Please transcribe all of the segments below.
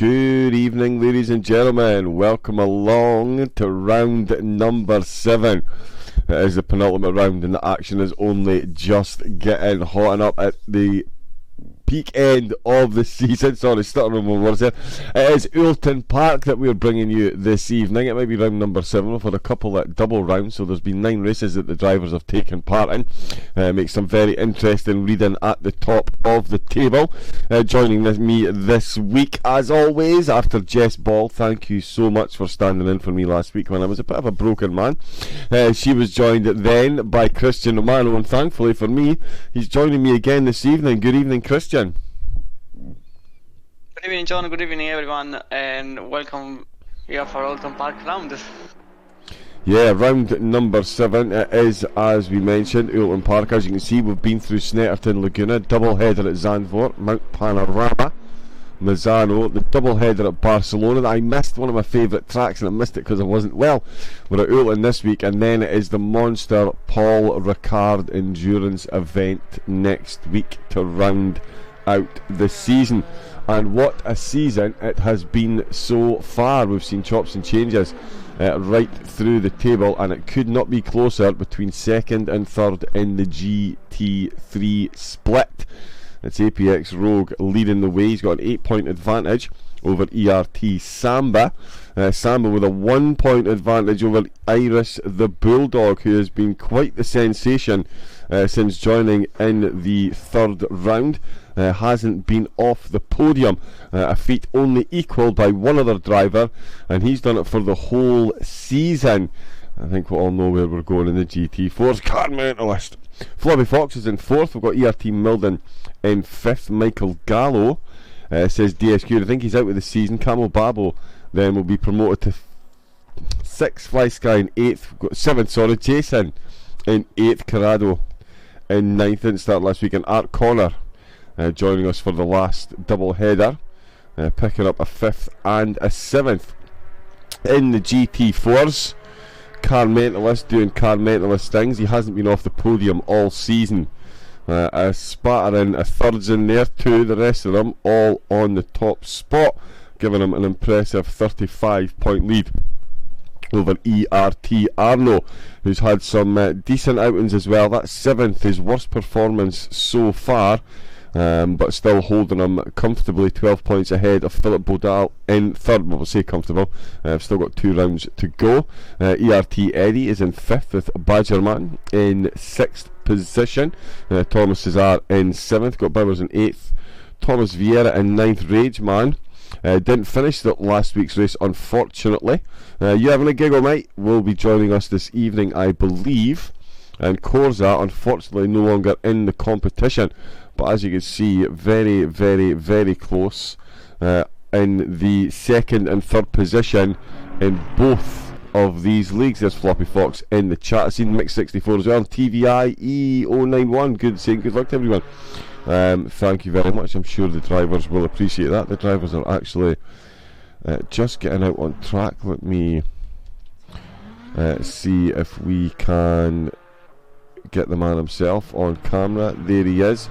Good evening, ladies and gentlemen. Welcome along to round number 7. It is the penultimate round, and the action is only just getting hot and up at the peak end of the season. Sorry, stuttering on my words there. It is Oulton Park that we're bringing you this evening. It might be round number 7. We've had a couple of double rounds, so there's been 9 races that the drivers have taken part in. Makes some very interesting reading at the top of the table. Joining me this week, as always, after Jess Ball. Thank you so much for standing in for me last week when I was a bit of a broken man. She was joined then by Christian Romano, and thankfully for me, he's joining me again this evening. Good evening, Christian. Good evening, John. Good evening, everyone, and welcome here for Oulton Park round. Yeah, round number 7 it is, as we mentioned, Oulton Park. As you can see, we've been through Snetterton Laguna, double header at Zandvoort, Mount Panorama, Mazzano, the double header at Barcelona. I missed one of my favourite tracks, and I missed it because I wasn't well. We're at Oulton this week, and then it is the monster Paul Ricard endurance event next week to round out the season. And what a season it has been so far. We've seen chops and changes right through the table, and it could not be closer between second and third in the GT3 split. It's APX Rogue leading the way. He's got an 8-point advantage over ERT Samba. Samba with a 1-point advantage over Iris the Bulldog, who has been quite the sensation since joining in the third round. Hasn't been off the podium, a feat only equalled by one other driver, and he's done it for the whole season. I think we all know where we're going in the GT4's car mentalist. Floppy Fox is in 4th. We've got ERT Milden in 5th. Michael Gallo says DSQ, I think he's out with the season. Camel Babo then will be promoted to 6th. Fly Sky in 8th. We've got 7th, sorry, Jason in 8th. Corrado in 9th. Didn't start last week. And Art Connor joining us for the last double header, picking up a 5th and a 7th. In the GT4s, Car Mentalist doing Car Mentalist things. He hasn't been off the podium all season. A spattering, a thirds in there too. The rest of them all on the top spot, giving him an impressive 35-point lead over ERT Arno, who's had some decent outings as well. That's 7th, his worst performance so far, but still holding him comfortably 12 points ahead of Philip Bodal in 3rd. Well, we'll say comfortable. Still got 2 rounds to go. ERT Eddie is in 5th with Badgerman in 6th position. Thomas Cesar in 7th. Got Bowers in 8th. Thomas Vieira in 9th. Rageman didn't finish the last week's race, unfortunately. You having a giggle, mate? Will be joining us this evening, I believe. And Corsa, unfortunately, no longer in the competition. But as you can see, very, very, very close in the 2nd and 3rd position in both of these leagues. There's Floppy Fox in the chat. I've seen Mix 64 as well. TVI E091. Good luck to everyone. Thank you very much. I'm sure the drivers will appreciate that. The drivers are actually just getting out on track. Let me see if we can get the man himself on camera. There he is.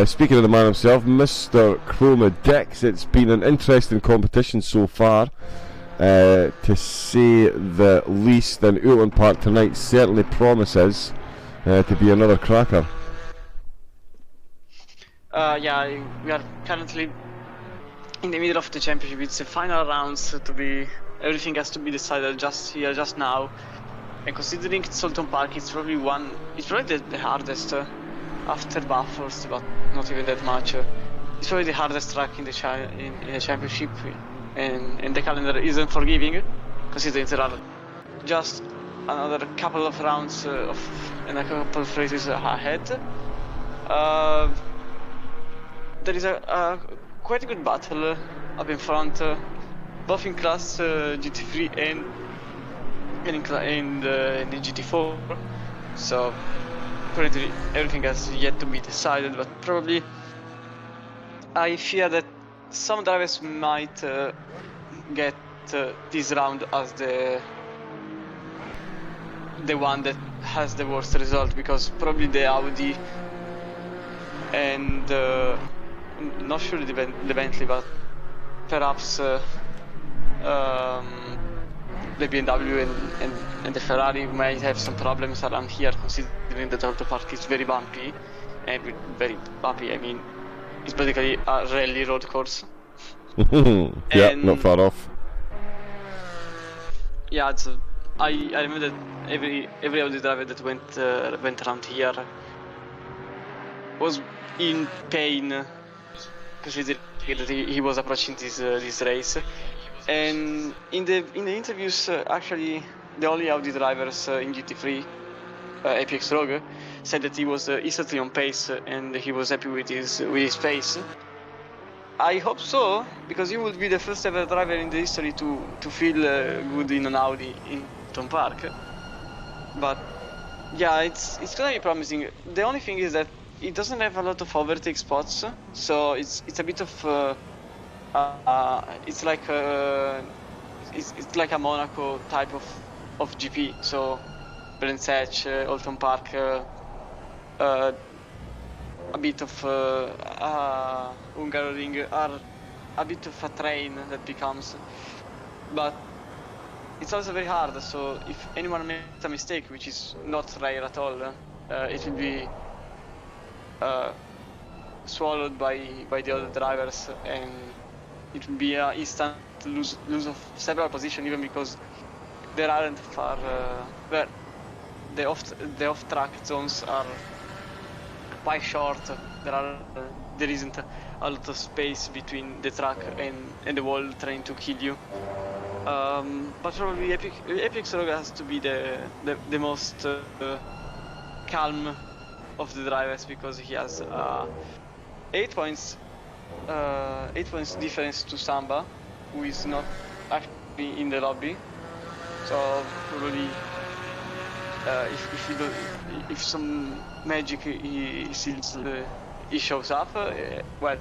Speaking of the man himself, Mr. Chroma Dex, it's been an interesting competition so far, to say the least, and Oulton Park tonight certainly promises to be another cracker. Yeah, we are currently in the middle of the championship. It's the final rounds to be. Everything has to be decided just here, just now. And considering it's Oulton Park, it's probably the hardest after Bathurst, but not even that much. It's probably the hardest track in the championship, and the calendar isn't forgiving, considering there are just another couple of rounds and a couple of races ahead. There is a quite a good battle up in front, both in class GT3 and in the GT4. So currently everything has yet to be decided, but probably I fear that some drivers might get this round as the one that has the worst result, because probably the Audi and not sure the Bentley, but perhaps the BMW and the Ferrari might have some problems around here, considering that Oulton Park is very bumpy, and with very bumpy I mean it's basically a rally road course. Yeah, not far off. Yeah, I remember that every Audi driver that went around here was in pain, considering that he was approaching this race. And in the interviews, actually, the only Audi drivers in GT3, APX Rogue, said that he was instantly on pace and he was happy with his pace. I hope so, because he would be the first ever driver in the history to feel good in an Audi in Oulton Park. But yeah, it's gonna be promising. The only thing is that it doesn't have a lot of overtake spots, so it's a bit of it's like a Monaco type of GP. So Brands Hatch, Oulton Park, a bit of Hungaroring are a bit of a train that becomes, but it's also very hard. So if anyone makes a mistake, which is not rare at all, it will be swallowed by the other drivers, and it will be an instant lose of several positions, even because there aren't far where the off track zones are quite short. There isn't a lot of space between the track and the wall trying to kill you. But probably APX Rogue has to be the most calm of the drivers, because he has 8 points difference to Samba, who is not actually in the lobby. So probably if some magic he shows up, well,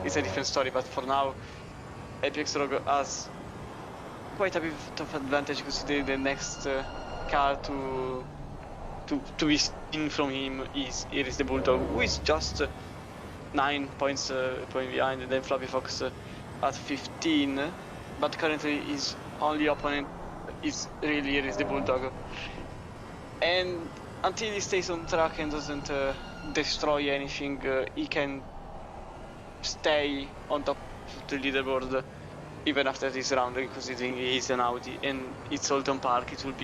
it's a different story. But for now, APX Rogue has quite a bit of advantage, considering the next car to be seen from him is the Bulldog, who is just 9 points point behind, and then Fluffy Fox at 15. But currently his only opponent is really the Bulldog. And until he stays on track and doesn't destroy anything, he can stay on top of the leaderboard even after this round, considering he's an Audi and it's Oulton Park. It will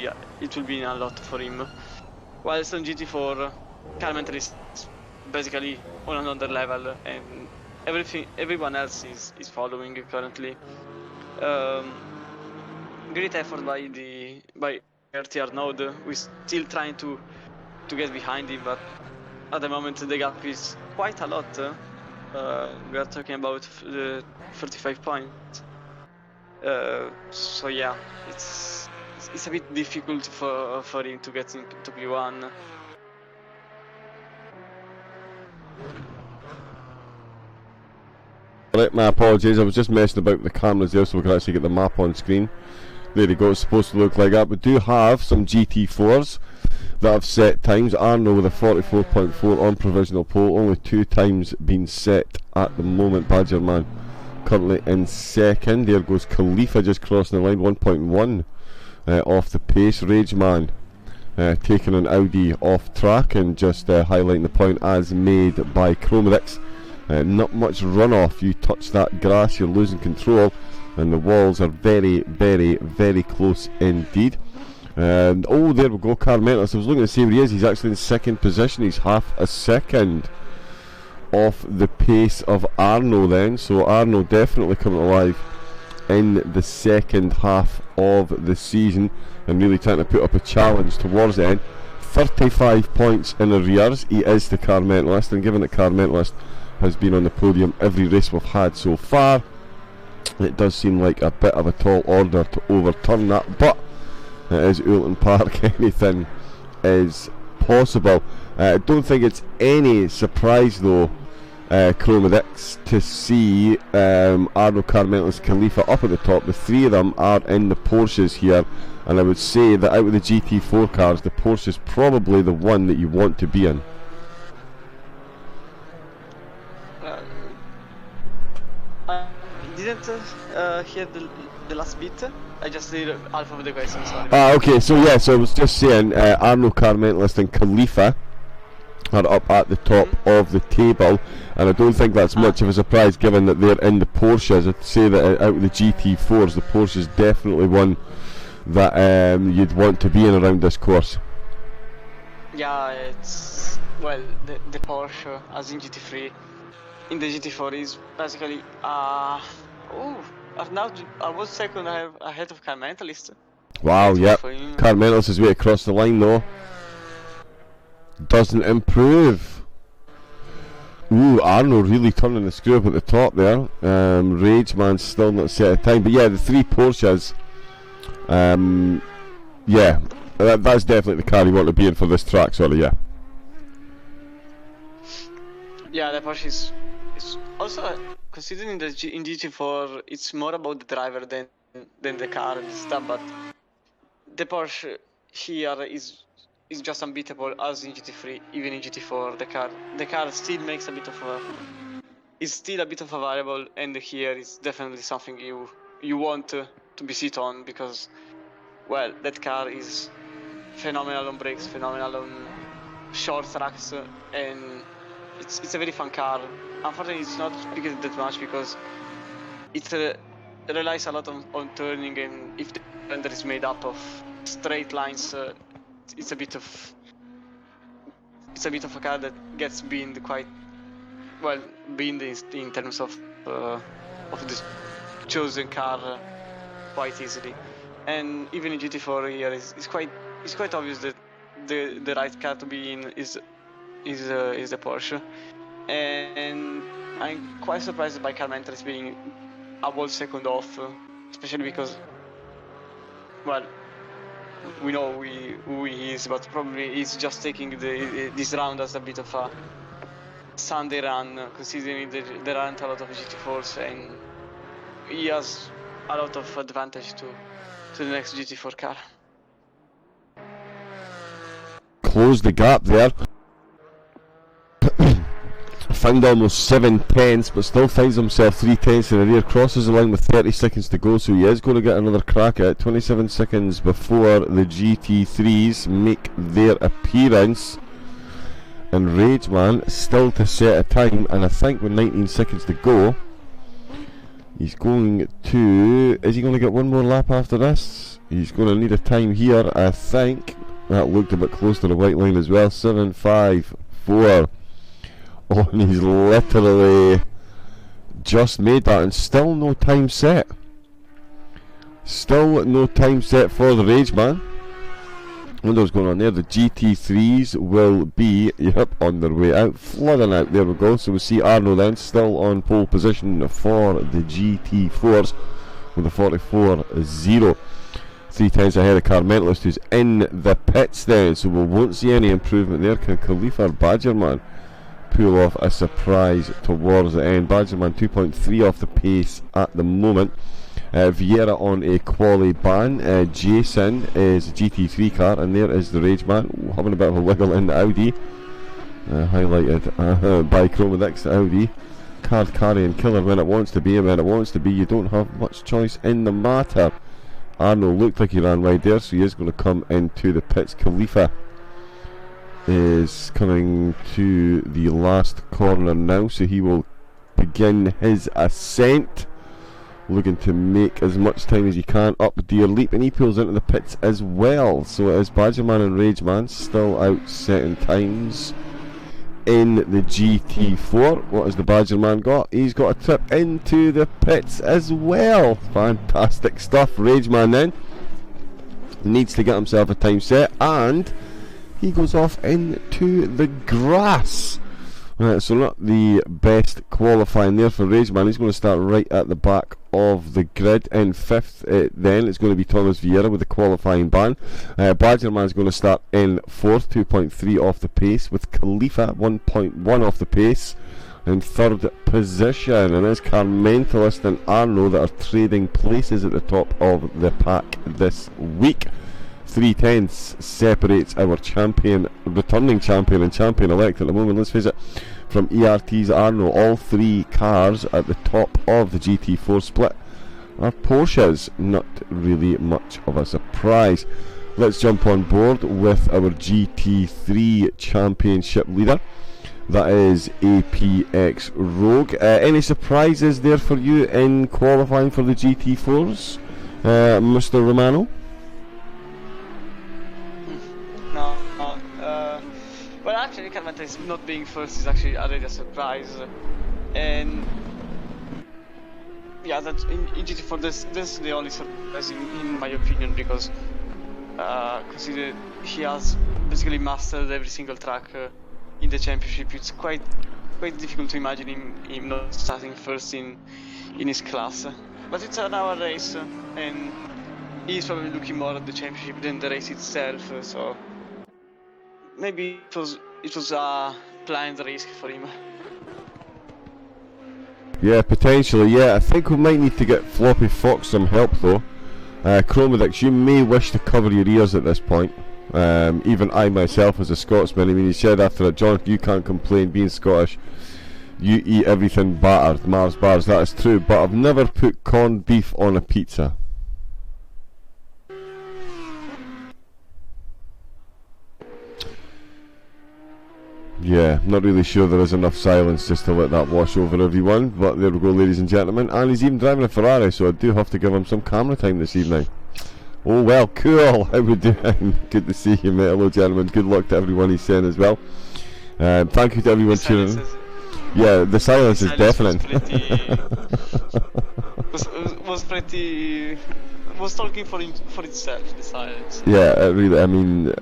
be a lot for him. Whilst on GT4, Carmentel is basically on another level, and everyone else is following currently. Great effort by RTR Node, who is still trying to get behind him, but at the moment the gap is quite a lot. We are talking about 35 points. So yeah, it's a bit difficult for him to get into P1. Right, my apologies, I was just messing about with the cameras there so we can actually get the map on screen. There you go, it's supposed to look like that. We do have some GT4s that have set times. Arno with a 44.4 on provisional pole, only 2 times been set at the moment. Badgerman currently in second. There goes Khalifa just crossing the line, 1.1 off the pace. Rageman taking an Audi off track and just highlighting the point as made by Chromedix. Not much runoff. You touch that grass, you're losing control, and the walls are very, very, very close indeed. And oh, there we go, Carmentis. I was looking to see where he is. He's actually in second position. He's half a second off the pace of Arno then. So Arno definitely coming alive in the second half of the season and really trying to put up a challenge towards the end. 35 points in arrears he is to Carmentis, and given that Carmentis has been on the podium every race we've had so far, it does seem like a bit of a tall order to overturn that, but it is Oulton Park. Anything is possible. I don't think it's any surprise though, Chromedix, to see Arno, Carmentis, Khalifa up at the top. The 3 of them are in the Porsches here, and I would say that out of the GT4 cars, the Porsche is probably the one that you want to be in. didn't hear the last bit. I just did half of the question, sorry. Okay, so yeah, so I was just saying, Arno, Car Mentalist and Khalifa are up at the top of the table, and I don't think that's much of a surprise given that they're in the Porsches. I'd say that out of the GT4s, the Porsche's definitely one that you'd want to be in around this course. Yeah, it's, well, the Porsche, as in GT3, in the GT4 is basically, now I was second ahead of Car Mentalist. Wow, yep. Car Mentalist is way across the line though. Doesn't improve. Ooh, Arno really turning the screw up at the top there. Rage Man's still not set a time, but yeah, the three Porsches. Yeah, that's definitely the car you want to be in for this track, sorry, yeah. Yeah, the Porsche is also, considering in GT4, it's more about the driver than the car and stuff, but the Porsche here is just unbeatable as in GT3, even in GT4. The car still makes a bit of is still a bit of a variable, and here is definitely something you want to be sit on, because, well, that car is phenomenal on brakes, phenomenal on short tracks, and it's a very fun car. Unfortunately, it's not speaking that much because it relies a lot on turning, and if the render is made up of straight lines, it's a bit of a car that gets binned quite well, binned in terms of the chosen car quite easily. And even in GT4 here, it's quite obvious that the right car to be in is the Porsche, and I'm quite surprised by Car Mentalist being a whole second off, especially because, well, we know who he is, but probably he's just taking this round as a bit of a Sunday run, considering there aren't a lot of GT4s, and he has a lot of advantage to the next GT4 car. Close the gap there. Found almost 7/10, but still finds himself 3/10 in the rear. Crosses the line with 30 seconds to go, so he is going to get another crack at it. 27 seconds before the GT3s make their appearance. And Rageman still to set a time, and I think with 19 seconds to go, he's going to... Is he going to get one more lap after this? He's going to need a time here, I think. That looked a bit close to the white line as well. 7.54. Oh, and he's literally just made that, and still no time set. Still no time set for the Rageman. I wonder what's going on there. The GT3s will be, on their way out, flooding out. There we go. So we see Arno then still on pole position for the GT4s with a 44.0. 3 ahead of Car Mentalist, who's in the pits then. So we won't see any improvement there. Can Khalifa or Badgerman pull off a surprise towards the end? Badgerman 2.3 off the pace at the moment. Vieira on a quali ban. Jason is a GT3 car, and there is the Rageman having a bit of a wiggle in the Audi. Highlighted by Chromodix, the Audi. Card carrying killer when it wants to be, and when it wants to be, you don't have much choice in the matter. Arno looked like he ran wide there, so he is going to come into the pits. Khalifa is coming to the last corner now, so he will begin his ascent, looking to make as much time as he can up Deer Leap, and he pulls into the pits as well. So it is Badgerman and Rageman still out setting times in the GT4. What has the Badgerman got? He's got a trip into the pits as well. Fantastic stuff. Rageman then needs to get himself a time set, and he goes off into the grass. So not the best qualifying there for Rageman. He's going to start right at the back of the grid. In 5th then it's going to be Thomas Vieira with the qualifying ban. Badgerman's going to start in 4th, 2.3 off the pace, with Khalifa 1.1 off the pace in 3rd position. And it's Car Mentalist and Arno that are trading places at the top of the pack this week. 3/10 separates our champion, returning champion and champion-elect at the moment. Let's face it, from ERT's Arno. All three cars at the top of the GT4 split are Porsches. Not really much of a surprise. Let's jump on board with our GT3 championship leader. That is APX Rogue. Any surprises there for you in qualifying for the GT4s, Mr. Romano? No. Well, actually, Carmente's not being first is actually already a surprise. And yeah, that in GT4 this is the only surprise in my opinion, because consider he has basically mastered every single track in the championship. It's quite difficult to imagine him not starting first in his class. But it's an hour race, and he's probably looking more at the championship than the race itself. So maybe it was a planned risk for him. Yeah, potentially. Yeah, I think we might need to get Floppy Fox some help though. Chromodix, you may wish to cover your ears at this point. Even I myself as a Scotsman, I mean, he said after it, John, you can't complain being Scottish. You eat everything battered, Mars bars, that is true, but I've never put corned beef on a pizza. Yeah, not really sure there is enough silence just to let that wash over everyone, but there we go, ladies and gentlemen. And he's even driving a Ferrari, so I do have to give him some camera time this evening. Oh well, cool, how we doing? Good to see you, mate. Hello gentlemen, good luck to everyone he's saying as well. Thank you to everyone tuning in. Yeah, the silence is deafening. Was talking for itself, the silence. Yeah, really, I mean,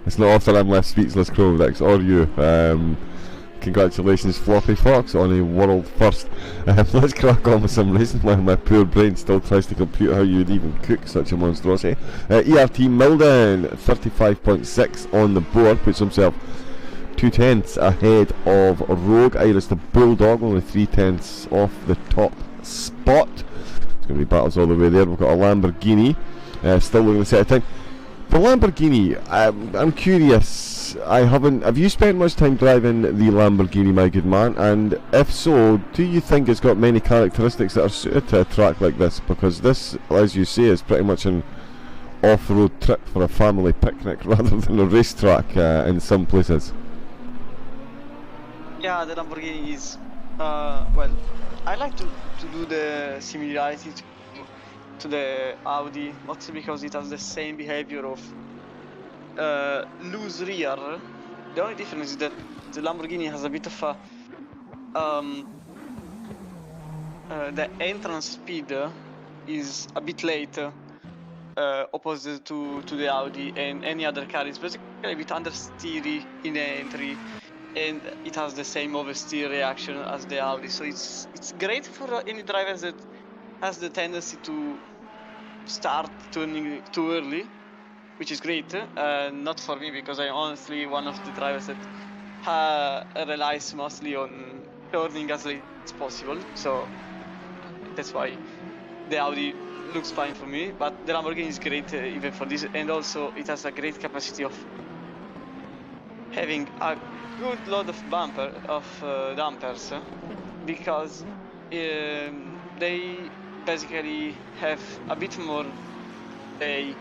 it's not often I'm left speechless, Chromodix, or you. Congratulations, Floppy Fox, on a world first. Let's crack on with some racing while my poor brain still tries to compute how you would even cook such a monstrosity. ERT Milden, 35.6 on the board, puts himself 2/10 ahead of Rogue. Iris the Bulldog, only 3/10 off the top spot. It's going to be battles all the way there. We've got a Lamborghini, still looking to set a time. The Lamborghini, I'm curious. Have you spent much time driving the Lamborghini, my good man? And if so, do you think it's got many characteristics that are suited to a track like this? Because this, as you say, is pretty much an off-road trip for a family picnic rather than a racetrack in some places. Yeah, the Lamborghini is, well, I like to do the similarity to the Audi, mostly because it has the same behavior of loose rear. The only difference is that the Lamborghini has a bit of a the entrance speed is a bit late opposite to the Audi and any other car. It's basically a bit understeery in the entry, and it has the same oversteer reaction as the Audi, so it's great for any driver that has the tendency to start turning too early, which is great. Not for me, because I'm honestly one of the drivers that relies mostly on turning as late as possible, so that's why the Audi looks fine for me. But the Lamborghini is great even for this, and also it has a great capacity of having a good load of dampers, because they basically have a bit more game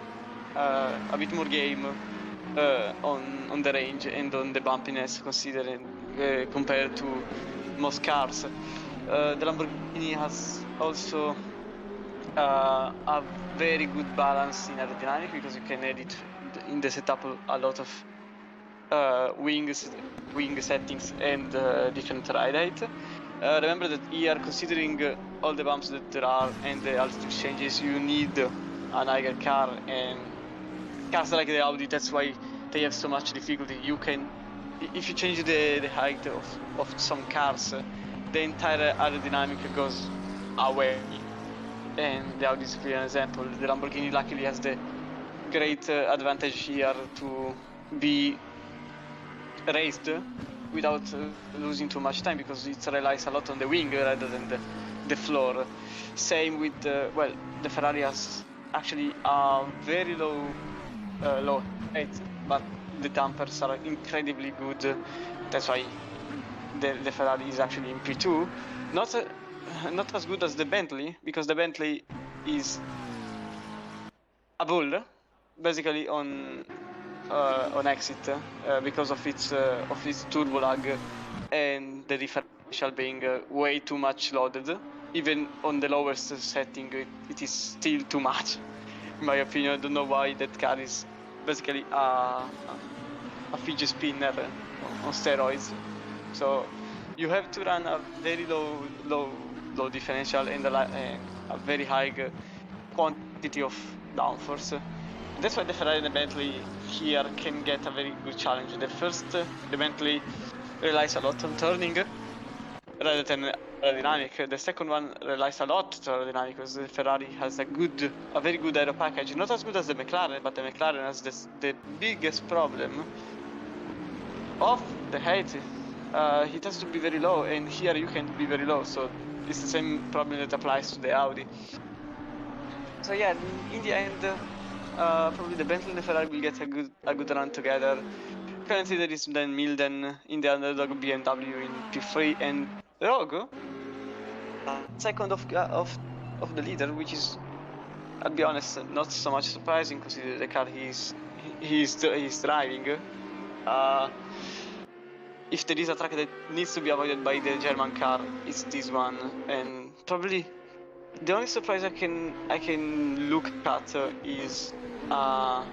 on the range and on the bumpiness, considering compared to most cars. The Lamborghini has also a very good balance in aerodynamics, because you can edit in the setup a lot of wing settings and different ride height. Remember that here, considering all the bumps that there are and the altitude changes, you need a higher car, and cars like the Audi, that's why they have so much difficulty. You can, if you change the height of some cars, the entire aerodynamic goes away, and the Audi is an example. The Lamborghini luckily has the great advantage here to be raced without losing too much time, because it relies a lot on the wing rather than the floor. Same with well, the Ferrari has actually a very low height, but the dampers are incredibly good That's why the Ferrari is actually in P2. Not as good as the Bentley, because the Bentley is a bull, basically on exit because of its turbo lag and the differential being way too much loaded. Even on the lowest setting, it is still too much, in my opinion. I don't know why that car is basically a fidget spinner on steroids. So you have to run a very low differential and a very high quantity of downforce. That's why the Ferrari and the Bentley here can get a very good challenge. The Bentley relies a lot on turning rather than aerodynamic. The second one relies a lot on aerodynamic because the Ferrari has a very good aero package. Not as good as the McLaren, but the McLaren has the biggest problem of the height. It has to be very low, and here you can't be very low, so it's the same problem that applies to the Audi. So yeah, in the end, probably the Bentley and the Ferrari will get a good run together. Currently there is then Milden in the underdog BMW in P3, and Rogue second of the leader, which is, I'll be honest, not so much surprising considering the car he's driving. If there is a track that needs to be avoided by the German car, it's this one, and probably the only surprise I can look at is a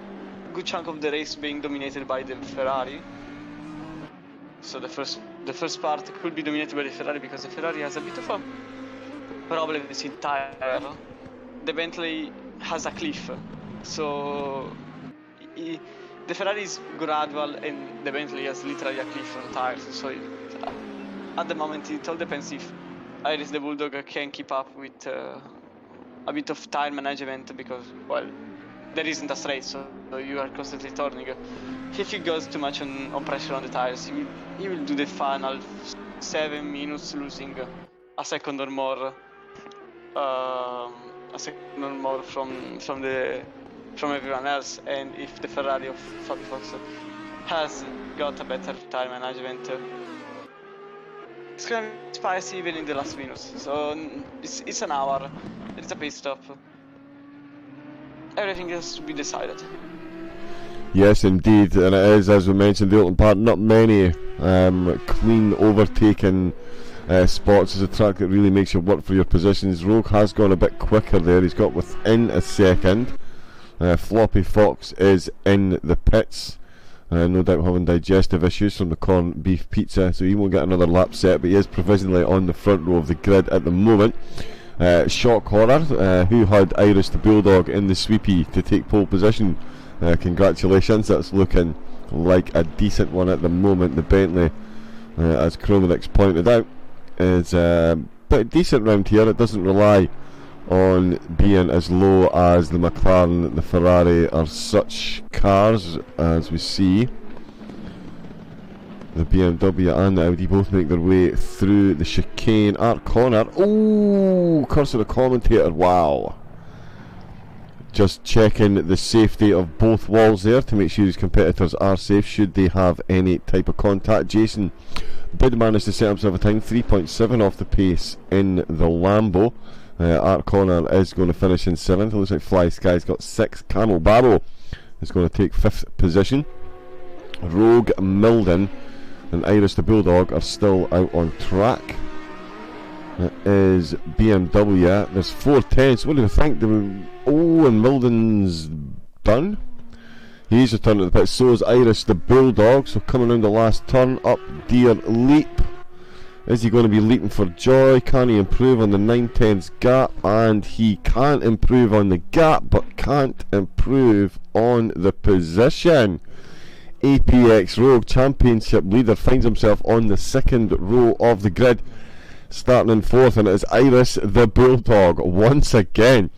good chunk of the race being dominated by the Ferrari. So the first part could be dominated by the Ferrari because the Ferrari has a bit of a problem with its tire. The Bentley has a cliff, so the Ferrari is gradual and the Bentley has literally a cliff on tires. So at the moment it all depends if Iris the Bulldog can keep up with a bit of tire management, because, well, there isn't a straight, so you are constantly turning. If he goes too much on pressure on the tires, he will do the final 7 minutes losing a second or more from everyone else. And if the Ferrari of Fabi Fox has got a better tire management, it's gonna be spicy even in the last minutes. So it's an hour, it's a pit stop. Everything has to be decided. Yes, indeed, and it is, as we mentioned, the Oulton Park. Not many clean overtaking spots. Is a track that really makes you work for your positions. Rogue has gone a bit quicker there. He's got within a second. Floppy Fox is in the pits, no doubt having digestive issues from the corned beef pizza, so he won't get another lap set, but he is provisionally on the front row of the grid at the moment. Shock horror, who had Iris the Bulldog in the sweepy to take pole position. Congratulations, that's looking like a decent one at the moment. The Bentley, as Chromadix pointed out, is pretty decent round here. It doesn't rely on being as low as the McLaren, the Ferrari are such cars, as we see. The BMW and the Audi both make their way through the chicane. Art corner. Oh, curse of the commentator. Wow. Just checking the safety of both walls there to make sure his competitors are safe should they have any type of contact. Jason did manage to set himself a time 3.7 off the pace in the Lambo. Art Connor is going to finish in 7th. It looks like Fly Sky's got 6th. Camel Babo is going to take 5th position. Rogue, Milden and Iris the Bulldog are still out on track. It is BMW. There's 4 tenths. What do you think? And Milden's done. He's returned to the pit. So is Iris the Bulldog. So coming around the last turn, up Deer Leap. Is he going to be leaping for joy? Can he improve on the 9/10 gap? And he can improve on the gap, but can't improve on the position. APX Rogue Championship leader finds himself on the 2nd row of the grid, starting in 4th, and it is Iris the Bulldog once again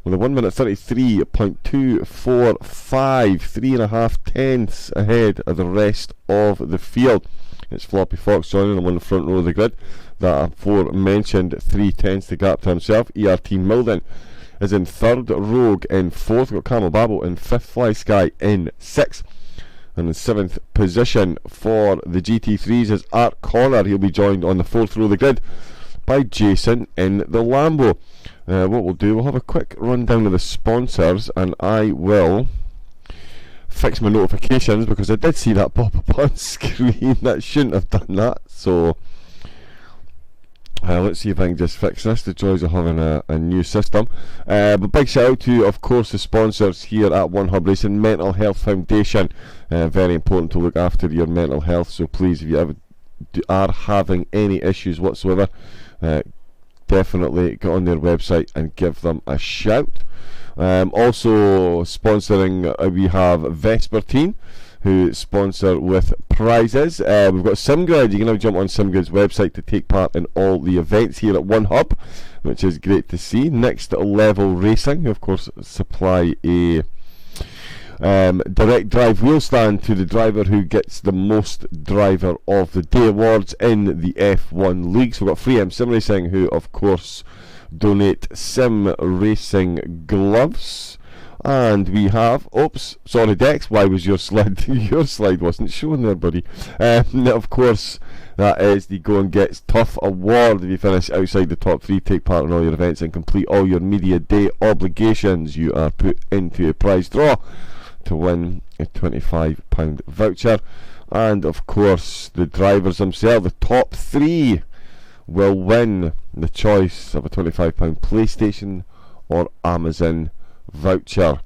with a 1 minute 33.245, 3.5 tenths ahead of the rest of the field. It's Floppy Fox joining him on the front row of the grid. That aforementioned 3 tenths to gap to himself. ERT Milden is in 3rd, Rogue in 4th, got Camel Babo in 5th, Fly Sky in 6th. And in 7th position for the GT3s is Art Connor. He'll be joined on the 4th row of the grid by Jason in the Lambo. What we'll do, we'll have a quick rundown of the sponsors, and I will fix my notifications because I did see that pop up on screen. That shouldn't have done that. So let's see if I can just fix this. The joys of having a new system. But big shout out to, of course, the sponsors here at One Hub Racing. Mental Health Foundation. Very important to look after your mental health. So please, if you ever are having any issues whatsoever, definitely get on their website and give them a shout. Also sponsoring, we have Vespertine, who sponsor with prizes. We've got SimGrid. You can now jump on SimGrid's website to take part in all the events here at One Hub, which is great to see. Next Level Racing, who of course supply a direct drive wheel stand to the driver who gets the most driver of the day awards in the F1 League. So we've got 3M Sim Racing, who of course donate sim racing gloves. And we have, oops, sorry Dex, why was your slide, your slide wasn't showing there, buddy. Of course, that is the Go and Gets Tough Award. If you finish outside the top 3, take part in all your events and complete all your media day obligations, you are put into a prize draw to win a £25 voucher. And of course, the drivers themselves, the top 3, will win the choice of a £25 PlayStation or Amazon voucher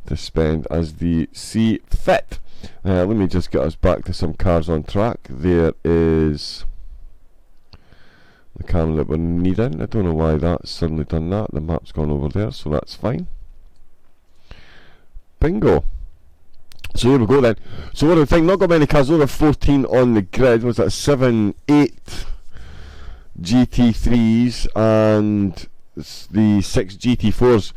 to spend as they see fit. Let me just get us back to some cars on track. There is the car that we're needing. I don't know why that's suddenly done that. The map's gone over there, so that's fine. Bingo. So here we go then. So what do we think? Not got many cars. Over 14 on the grid. Was that 7, 8 GT3s and the 6 GT4s?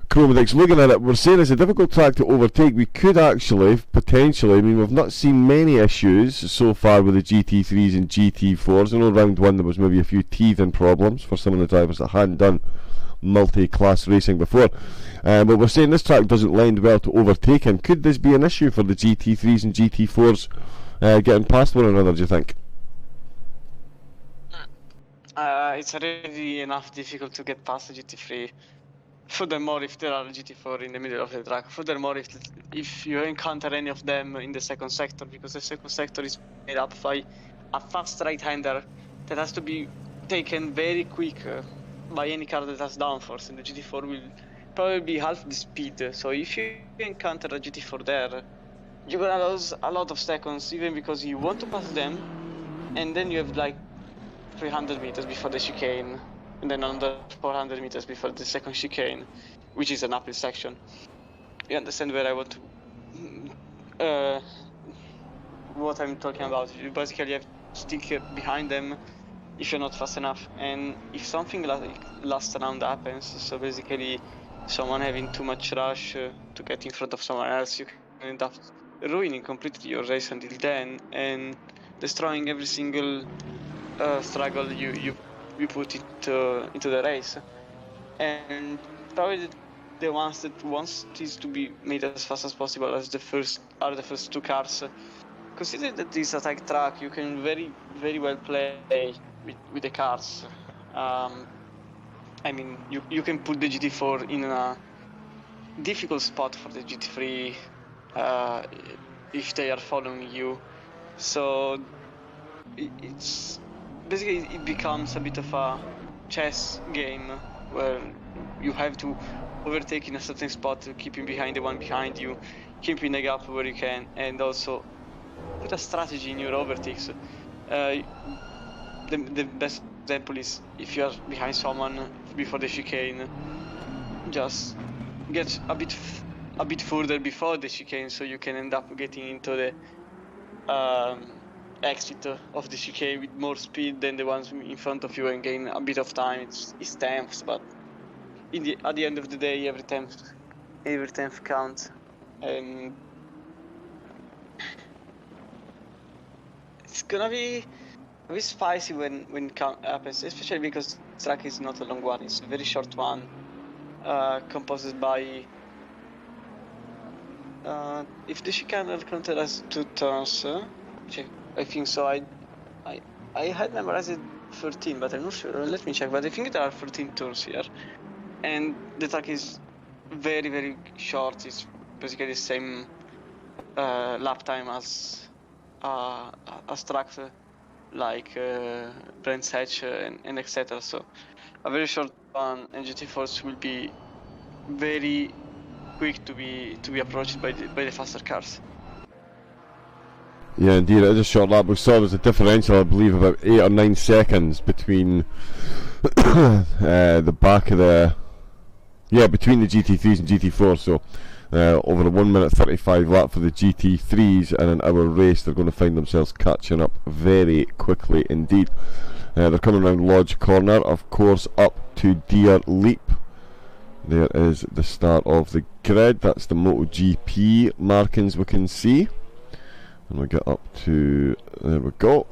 Chromatics, looking at it, we're saying it's a difficult track to overtake. We could actually, potentially, I mean, we've not seen many issues so far with the GT3s and GT4s. I know round 1 there was maybe a few teething problems for some of the drivers that hadn't done multi-class racing before. But we're saying this track doesn't lend well to overtaking. Could this be an issue for the GT3s and GT4s getting past one another, do you think? It's already enough difficult to get past the GT3. Furthermore, if there are GT4 in the middle of the track. Furthermore, if you encounter any of them in the second sector, because the second sector is made up by a fast right-hander that has to be taken very quick by any car that has downforce, and the GT4 will probably be half the speed. So if you encounter a GT4 there, you're gonna lose a lot of seconds, even because you want to pass them, and then you have like 300 meters before the chicane, and then another 400 meters before the second chicane, which is an uphill section. You understand where I want to, what I'm talking about. You basically have to stick behind them if you're not fast enough, and if something like last round happens, so basically someone having too much rush to get in front of someone else, you can end up ruining completely your race until then, and destroying every single struggle you put into the race. And probably the ones that want this to be made as fast as possible as the first 2 cars. Consider that this is a tight track, you can very well play with the cars. I mean, you can put the GT4 in a difficult spot for the GT3 if they are following you. So it's basically, it becomes a bit of a chess game where you have to overtake in a certain spot, keeping behind the one behind you, keeping the gap where you can, and also put a strategy in your overtakes. The best example is if you are behind someone before the chicane, just get a bit further before the chicane, so you can end up getting into the exit of the chicane with more speed than the ones in front of you and gain a bit of time. It's tenths, but at the end of the day, every tenth counts. And it's gonna be a bit spicy when it happens, especially because the track is not a long one, it's a very short one, composed by If the chicane counted as 2 turns, check. I think so. I had memorized it 13, but I'm not sure. Let me check. But I think there are 13 turns here, and the track is very, very short. It's basically the same lap time as tracks like Brands Hatch and etc. So a very short one, and GT4s will be very quick to be approached by the faster cars. Yeah, indeed, it is a short lap. We saw there's a differential, I believe, about 8 or 9 seconds between the back of between the GT3s and GT4s. So over a 1 minute 35 lap for the GT3s and an hour race, they're going to find themselves catching up very quickly indeed. They're coming around Lodge Corner, of course, up to Deer Leap. There is the start of the grid. That's the MotoGP markings we can see. And we get up to, there we go.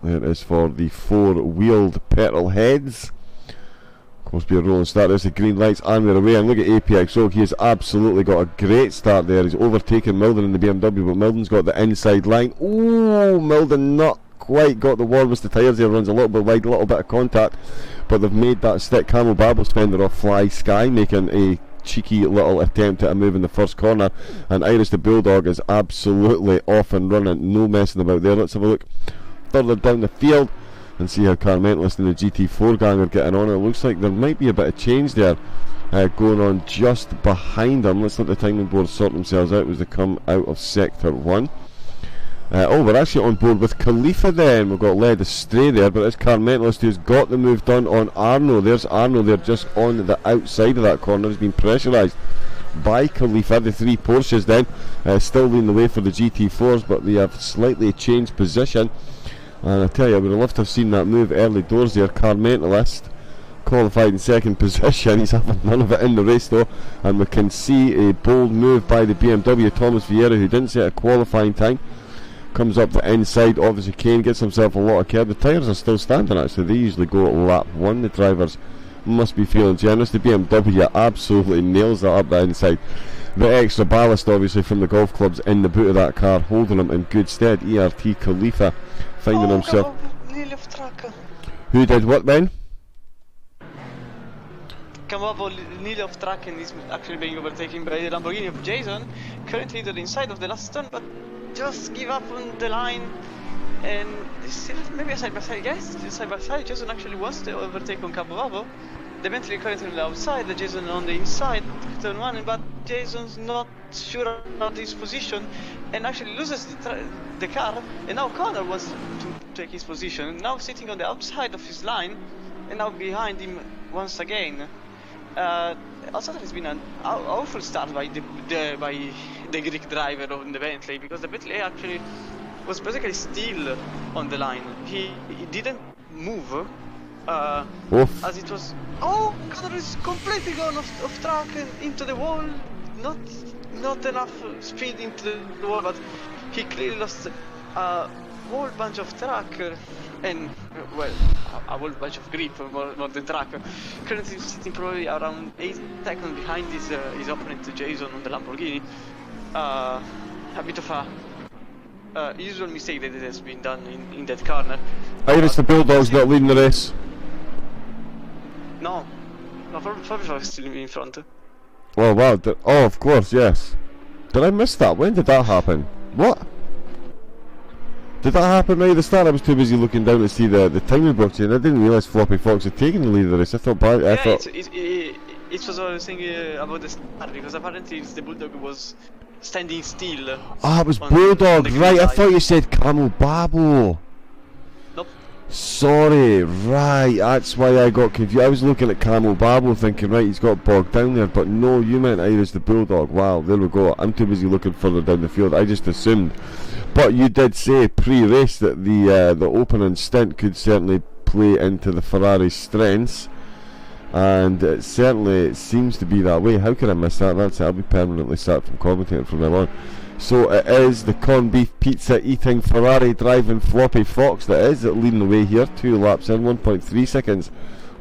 There is for the 4-wheeled petrol heads. Of course, be a rolling start. There's the green lights, and we're away. And look at APXO. He has absolutely got a great start there. He's overtaken Milden in the BMW, but Milden's got the inside line. Ooh, Milden not quite got the warmest of tyres there. Runs a little bit wide, a little bit of contact, but they've made that stick. Camel Babel's fender off Fly Sky, making a cheeky little attempt at a move in the first corner, and Iris the Bulldog is absolutely off and running, no messing about there. Let's have a look further down the field and see how Carmentalist and the GT4 gang are getting on. It looks like there might be a bit of change there going on just behind them. Let's let the timing board sort themselves out as they come out of sector 1. We're actually on board with Khalifa then. We've got led astray there, but it's Carmentalist who's got the move done on Arno. There's Arno there just on the outside of that corner. He's been pressurised by Khalifa. The 3 Porsches then still leading the way for the GT4s, but they have slightly changed position. And I tell you, I would have loved to have seen that move early doors there. Carmentalist qualified in second position. He's having none of it in the race though, and we can see a bold move by the BMW. Thomas Vieira, who didn't set a qualifying time, comes up the inside. Obviously Kane gets himself a lot of curb. The tyres are still standing actually. They usually go at lap 1. The drivers must be feeling generous. The BMW absolutely nails that up the inside. The extra ballast obviously from the golf clubs in the boot of that car, holding him in good stead. ERT Khalifa finding himself. Nearly off track. Who did what, Ben? Camavo nearly off track and is actually being overtaken by the Lamborghini of Jason, currently to the inside of the last turn, but just give up on the line, and still maybe a side by side. Yes, side by side. Jason actually wants to overtake on Camavo. The Bentley currently on the outside, the Jason on the inside, turn 1, but Jason's not sure about his position and actually loses the car, and now Connor wants to take his position, now sitting on the outside of his line and now behind him once again. Also, there has been an awful start by the Greek driver on the Bentley, because the Bentley actually was basically still on the line. He didn't move as it was. Oh, Connor is completely gone off track and into the wall. Not enough speed into the wall, but he clearly lost a whole bunch of track and well, a whole bunch of grip more than track. Currently sitting probably around 8 seconds behind his opponent Jason on the Lamborghini. A bit of a usual mistake that has been done in that corner. Iris the Bulldog's not leading the race. No, probably still in front. Oh wow, oh of course, yes. Did I miss that? When did that happen? What? Did that happen right at the start? I was too busy looking down to see the timing box and I didn't realise Floppy Fox had taken the lead of the race. I thought it was what I was saying about the start, because apparently the Bulldog was standing still. Ah, it was Bulldog, right, I thought you said Camel Babo. Nope. Sorry, right, that's why I got confused. I was looking at Camel Babo thinking, right, he's got bogged down there, but no, you meant Iris the Bulldog. Wow, there we go. I'm too busy looking further down the field. I just assumed. But you did say pre-race that the opening stint could certainly play into the Ferrari's strengths, and it certainly seems to be that way. How could I miss that? That's it. I'll be permanently sacked from commentating from now on. So it is the corned beef pizza eating Ferrari driving Floppy Fox that is leading the way here. 2 laps in, 1.3 seconds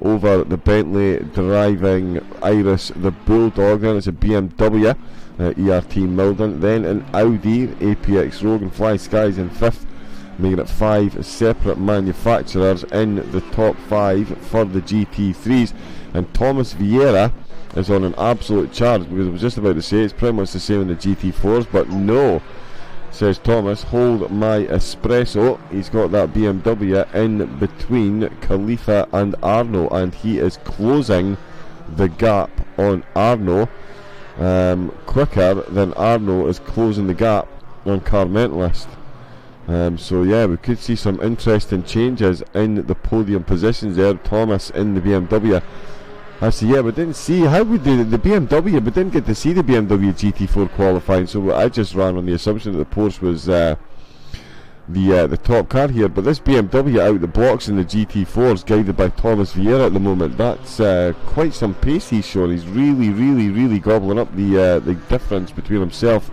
over the Bentley, driving Iris the Bulldog. Then it's a BMW, ERT Milden. Then an Audi APX Rogue and Fly Skies in 5th, making it 5 separate manufacturers in the top 5 for the GT3s. And Thomas Vieira is on an absolute charge, because I was just about to say it's pretty much the same in the GT4s, but no, says Thomas, hold my espresso. He's got that BMW in between Khalifa and Arno, and he is closing the gap on Arno quicker than Arno is closing the gap on Car Mentalist. So yeah, we could see some interesting changes in the podium positions there. Thomas in the BMW. Actually, yeah, we didn't see how we did the BMW. We didn't get to see the BMW GT4 qualifying, so I just ran on the assumption that the Porsche was the top car here. But this BMW out the blocks in the GT4s, guided by Thomas Vieira at the moment. That's quite some pace he's showing. He's really gobbling up the difference between himself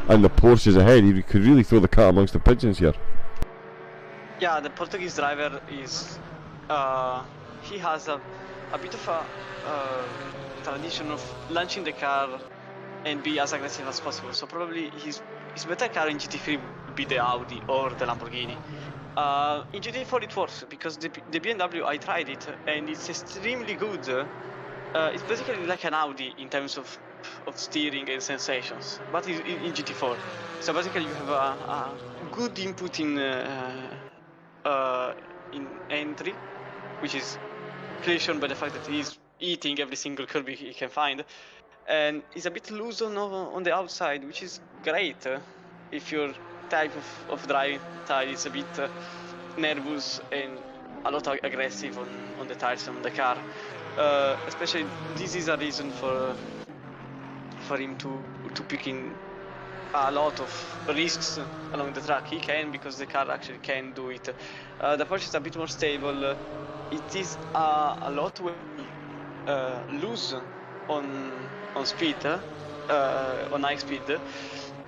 and the Porsches ahead. He could really throw the cat amongst the pigeons here. Yeah, the Portuguese driver is he has a bit of a tradition of launching the car and be as aggressive as possible. So probably his better car in GT3 would be the Audi or the Lamborghini. In GT4 it works because the BMW, I tried it and it's extremely good. It's basically like an Audi in terms of steering and sensations, but in GT4. So basically you have a good input in entry, which is clearly shown by the fact that he's eating every single curb he can find, and he's a bit loose on the outside, which is great if your type of driving style is a bit nervous and a lot aggressive on the tires on the car. Especially this is a reason for him to pick in a lot of risks along the track. He can, because the car actually can do it. The Porsche is a bit more stable. It is a lot loose on speed, on high speed.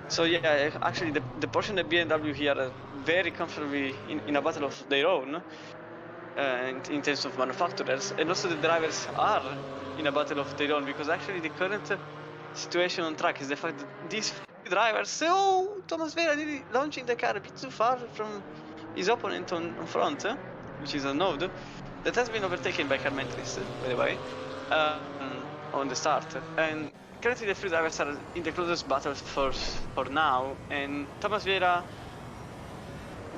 So yeah, actually the Porsche and the BMW here are very comfortably in a battle of their own, in terms of manufacturers, and also the drivers are in a battle of their own, because actually the current situation on track is the fact that these drivers say, oh, Thomas Vieira really launching the car a bit too far from his opponent on front, which is a node that has been overtaken by Car Mentalist, by the way, on the start. And currently the three drivers are in the closest battle for now, and Thomas Vieira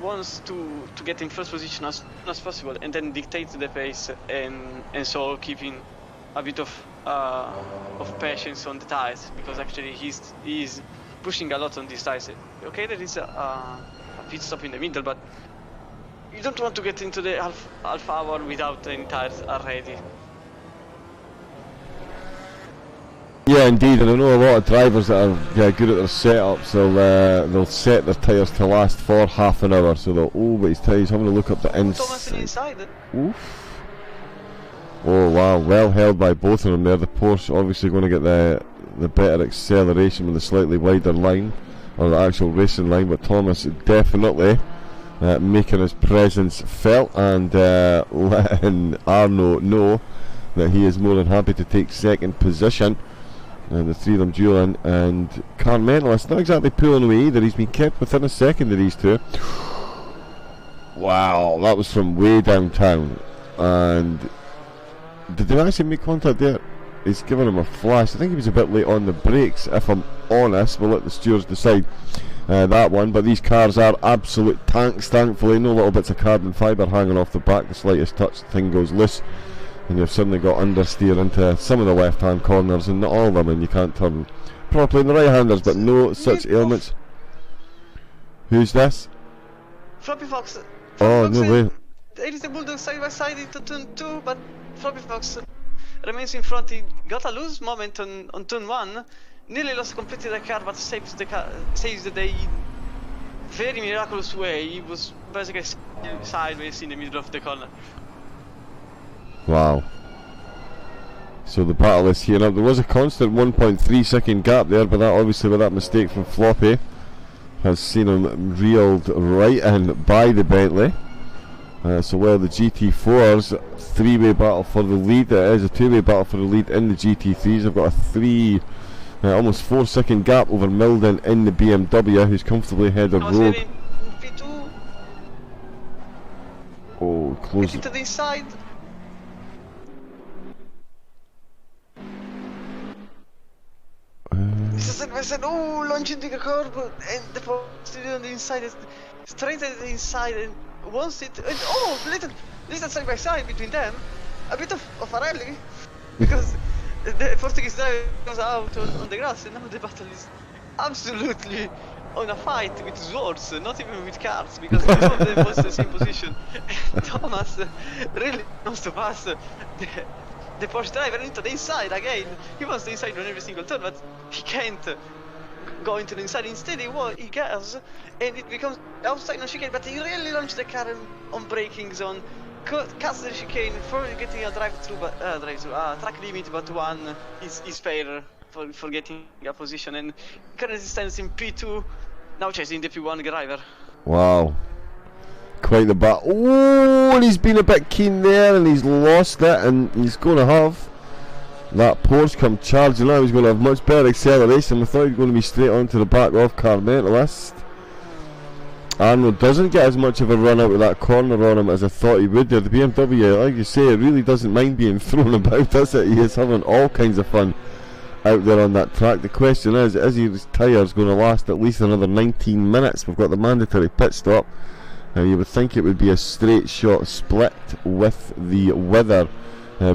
wants to get in first position as soon as possible and then dictate the pace, and so keeping a bit of patience on the tires, because actually he's pushing a lot on these tires. Okay, there is a pit stop in the middle, but you don't want to get into the half hour without any tires are ready. Yeah, indeed, and I know a lot of drivers that are good at their setups. They'll set their tyres to last for half an hour, so they'll but he's having a look up the inside. Thomas is inside. Oof. Oh wow, well held by both of them there. The Porsche obviously going to get the better acceleration with the slightly wider line, or the actual racing line, but Thomas definitely making his presence felt, and letting Arno know that he is more than happy to take second position. And the three of them dueling, and Car Mentalist not exactly pulling away either. He's been kept within a second of these two. Wow, that was from way downtown. And did they actually make contact there? He's given him a flash. I think he was a bit late on the brakes, if I'm honest. We'll let the stewards decide that one. But these cars are absolute tanks, thankfully. No little bits of carbon fibre hanging off the back. The slightest touch, the thing goes loose, and you've suddenly got understeer into some of the left-hand corners, and not all of them, and you can't turn properly in the right-handers, but no such ailments. Who's this? Floppy Fox. Oh, no way. There is a Bulldog side by side into turn 2, but Floppy Fox remains in front. He got a loose moment on turn 1, nearly lost completely the car, but saves the day in very miraculous way. He was basically sideways in the middle of the corner. Wow. So the battle is here. Now there was a constant 1.3 second gap there, but that obviously with that mistake from Floppy has seen him reeled right in by the Bentley. So while the GT4's three-way battle for the lead, it is a two-way battle for the lead in the GT3s. I've got a almost 4-second gap over Milden in the BMW, who's comfortably ahead of Rogue. Oh, close. Get into the inside. Launching the curb and the post on the inside is straight at the inside and wants it. And little side by side between them. A bit of a rally because the Portuguese driver goes out on the grass, and now the battle is absolutely on a fight with swords, not even with cars, because two of them was the same position. And Thomas really wants to pass the Porsche driver into the inside again. He wants the inside on every single turn, but he can't go into the inside. Instead, he goes, and it becomes outside on chicane, but he really launched the car on braking zone. Cuts the chicane for getting a drive-through, track limit, but one is fair for getting a position, and currently stands in P2, now chasing the P1 driver. Wow, quite the battle. Oh, and he's been a bit keen there, and he's lost it, and he's going to have that Porsche come charging out. He's going to have much better acceleration. I thought he was going to be straight onto the back of Carmentalist. Arnold doesn't get as much of a run out of that corner on him as I thought he would there. The BMW, like you say, it really doesn't mind being thrown about, does it? He is having all kinds of fun out there on that track. The question is his tyres going to last at least another 19 minutes? We've got the mandatory pit stop. Now you would think it would be a straight shot split with the weather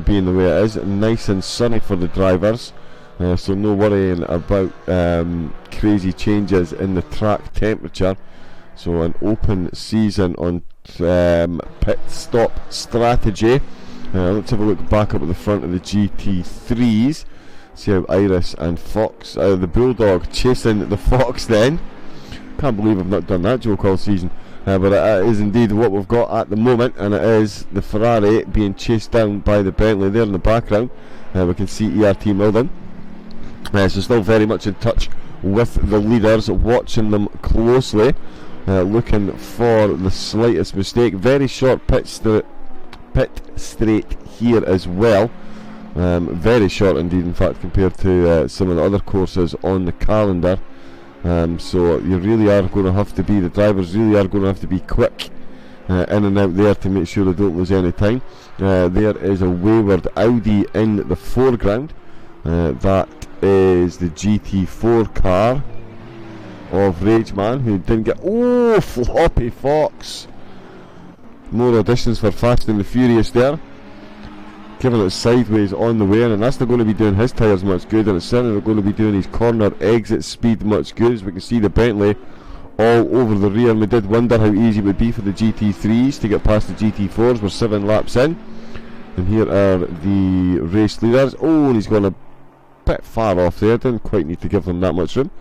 being the way it is. Nice and sunny for the drivers, so no worrying about crazy changes in the track temperature. So an open season on pit stop strategy. Let's have a look back up at the front of the GT3s. See how Iris and Fox, the Bulldog chasing the Fox then. Can't believe I've not done that joke all season. But it is indeed what we've got at the moment, and it is the Ferrari being chased down by the Bentley there in the background. We can see ERT Milden. So still very much in touch with the leaders, watching them closely. Looking for the slightest mistake. Very short pit straight here as well. Very short indeed, in fact, compared to some of the other courses on the calendar. So you really are going to have to be, the drivers really are going to have to be quick in and out there to make sure they don't lose any time. There is a wayward Audi in the foreground. That is the GT4 car of Rageman, who didn't get... Oh, floppy Fox! More auditions for Fast and the Furious there. Giving it sideways on the way in, and that's not going to be doing his tyres much good, and it's certainly not going to be doing his corner exit speed much good. As we can see the Bentley all over the rear, and we did wonder how easy it would be for the GT3s to get past the GT4s. We're 7 laps in, and here are the race leaders. Oh, and he's gone a bit far off there, didn't quite need to give them that much room.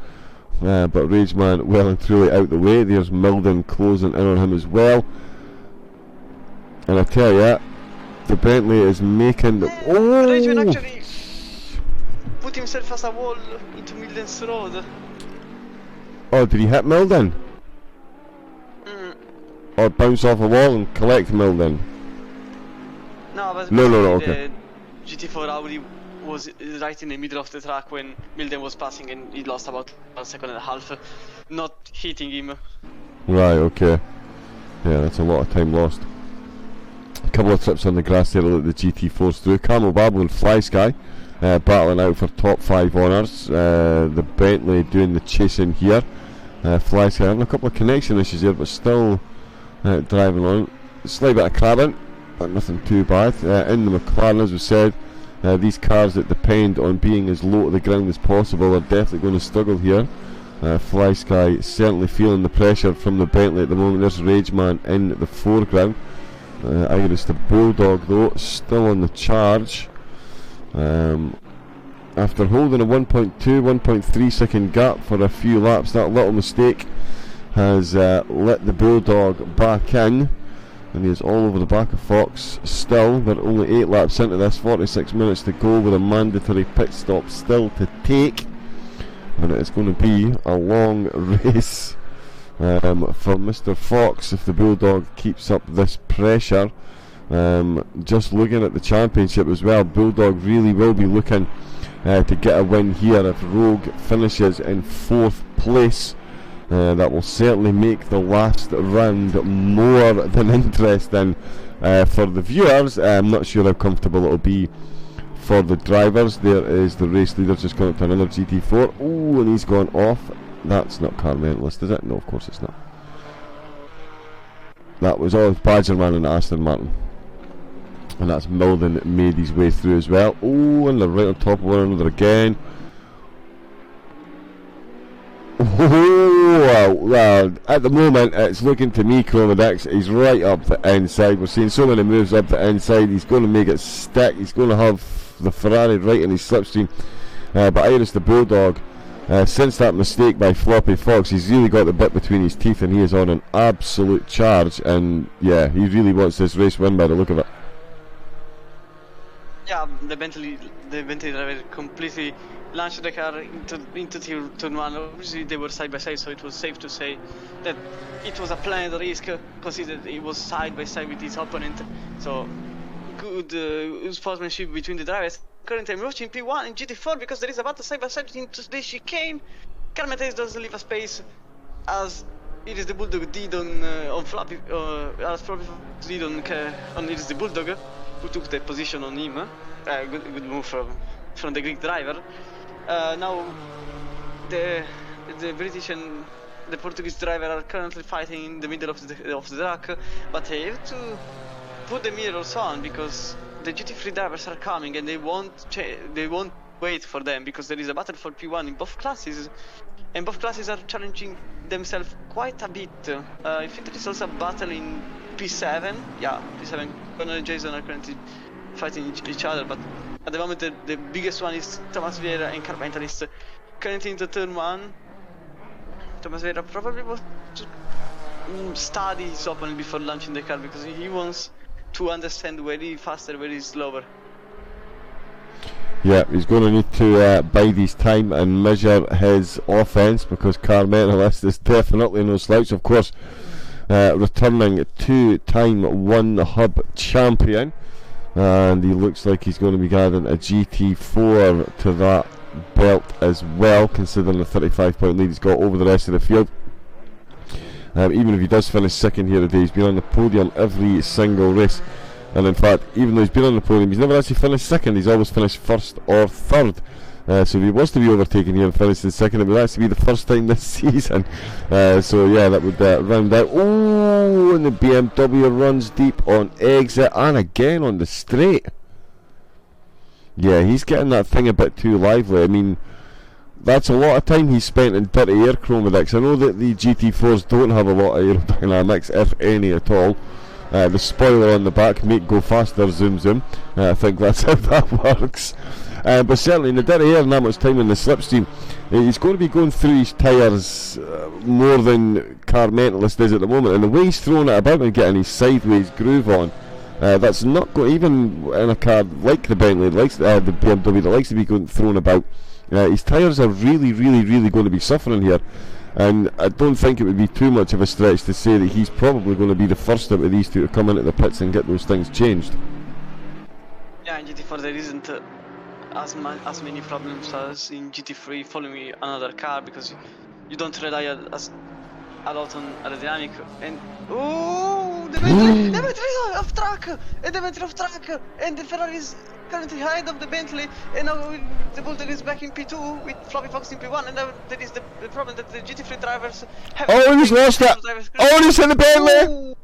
But Rageman well and truly out the way. There's Milden closing in on him as well. And I tell ya, the Bentley is making the... Oh! Rageman actually put himself as a wall into Milden's road. Oh, did he hit Milden? Or bounce off a wall and collect Milden? No, but no, okay. The GT4 Audi was right in the middle of the track when Milden was passing, and he lost about a second and a half, not hitting him. Right, okay. Yeah, that's a lot of time lost. A couple of trips on the grass there to let the GT4s through. Camel Babble and Fly Sky battling out for top 5 honours. The Bentley doing the chasing here. Fly Sky having a couple of connection issues here, but still driving on. A slight bit of crabbing, but nothing too bad. In the McLaren, as we said, these cars that depend on being as low to the ground as possible are definitely going to struggle here. Fly Sky certainly feeling the pressure from the Bentley at the moment. There's Rageman in the foreground. Iris the Bulldog though still on the charge. After holding a 1.3 second gap for a few laps, that little mistake has let the Bulldog back in, and he is all over the back of Fox still. They're only 8 laps into this, 46 minutes to go with a mandatory pit stop still to take, and it's going to be a long race for Mr. Fox if the Bulldog keeps up this pressure. Just looking at the championship as well, Bulldog really will be looking to get a win here. If Rogue finishes in 4th place, that will certainly make the last round more than interesting for the viewers. I'm not sure how comfortable it will be for the drivers. There is the race leader just going up to another GT4. Oh, and he's gone off. That's not car mentalist, is it? No, of course it's not. That was all Badgerman and Aston Martin. And that's Milden made his way through as well. Oh, and they're right on top of one another again. Oh, well, at the moment it's looking to me, Chromadex, he's right up the inside. We're seeing so many moves up the inside. He's going to make it stick. He's going to have the Ferrari right in his slipstream. But Iris the Bulldog, since that mistake by Floppy Fox, he's really got the bit between his teeth and he is on an absolute charge. And yeah, he really wants this race win by the look of it. Yeah, the Bentley driver completely launched the car into turn 1. Obviously they were side by side, so it was safe to say that it was a planned risk, considering it was side by side with his opponent. So good sportsmanship between the drivers. Currently I'm watching P1 and GT4 because there is a battle side by side into the chicane. Carmetes doesn't leave a space as it is the Bulldog did on Floppy, as Floppy did on it is the Bulldog who took the position on him. Good move from the Greek driver. Now the British and the Portuguese driver are currently fighting in the middle of the track, but they have to put the mirrors on because the GT3 drivers are coming and they won't wait for them because there is a battle for P1 in both classes, and both classes are challenging themselves quite a bit. I think there is also a battle in P7. Yeah, P7. Connor and Jason are currently fighting each other, but at the moment the biggest one is Thomas Vieira and Car Mentalist currently into turn 1. Thomas Vieira probably wants to study his opponent before launching the car because he wants to understand where he's faster, where he's slower. Yeah, he's going to need to bide his time and measure his offence because Car Mentalist is definitely no slouch. Of course, returning 2-time 1 hub champion, and he looks like he's going to be gathering a GT4 to that belt as well, considering the 35-point lead he's got over the rest of the field. Even if he does finish second here today, he's been on the podium every single race, and in fact, even though he's been on the podium, he's never actually finished second. He's always finished first or third. So if he was to be overtaken here and finished in second, it would actually be the first time this season. So yeah, that would round out. Oh, and the BMW runs deep on exit and again on the straight. Yeah, he's getting that thing a bit too lively. I mean, that's a lot of time he's spent in dirty air, Chromadex. I know that the GT4s don't have a lot of aerodynamics, if any at all. The spoiler on the back, make go faster, zoom zoom. I think that's how that works. But certainly in the dirty air and that much time in the slipstream, he's going to be going through his tyres more than Car Mentalist is at the moment. And the way he's throwing it about and getting his sideways groove on, that's not going, even in a car like the Bentley, likes the BMW that likes to be thrown about. His tyres are really going to be suffering here, and I don't think it would be too much of a stretch to say that he's probably going to be the first out of these two to come into the pits and get those things changed. Yeah, in GT4 there isn't as many problems as in GT3 following another car because you don't rely a lot on aerodynamic. And oh, the Bentley is off track, and the Ferrari is currently ahead of the Bentley, and now the Bulldog is back in P2 with Floppy Fox in P1, and now there is the problem that the GT3 drivers have. Oh, he's lost it! Oh, he's hit the Bentley! Ooh.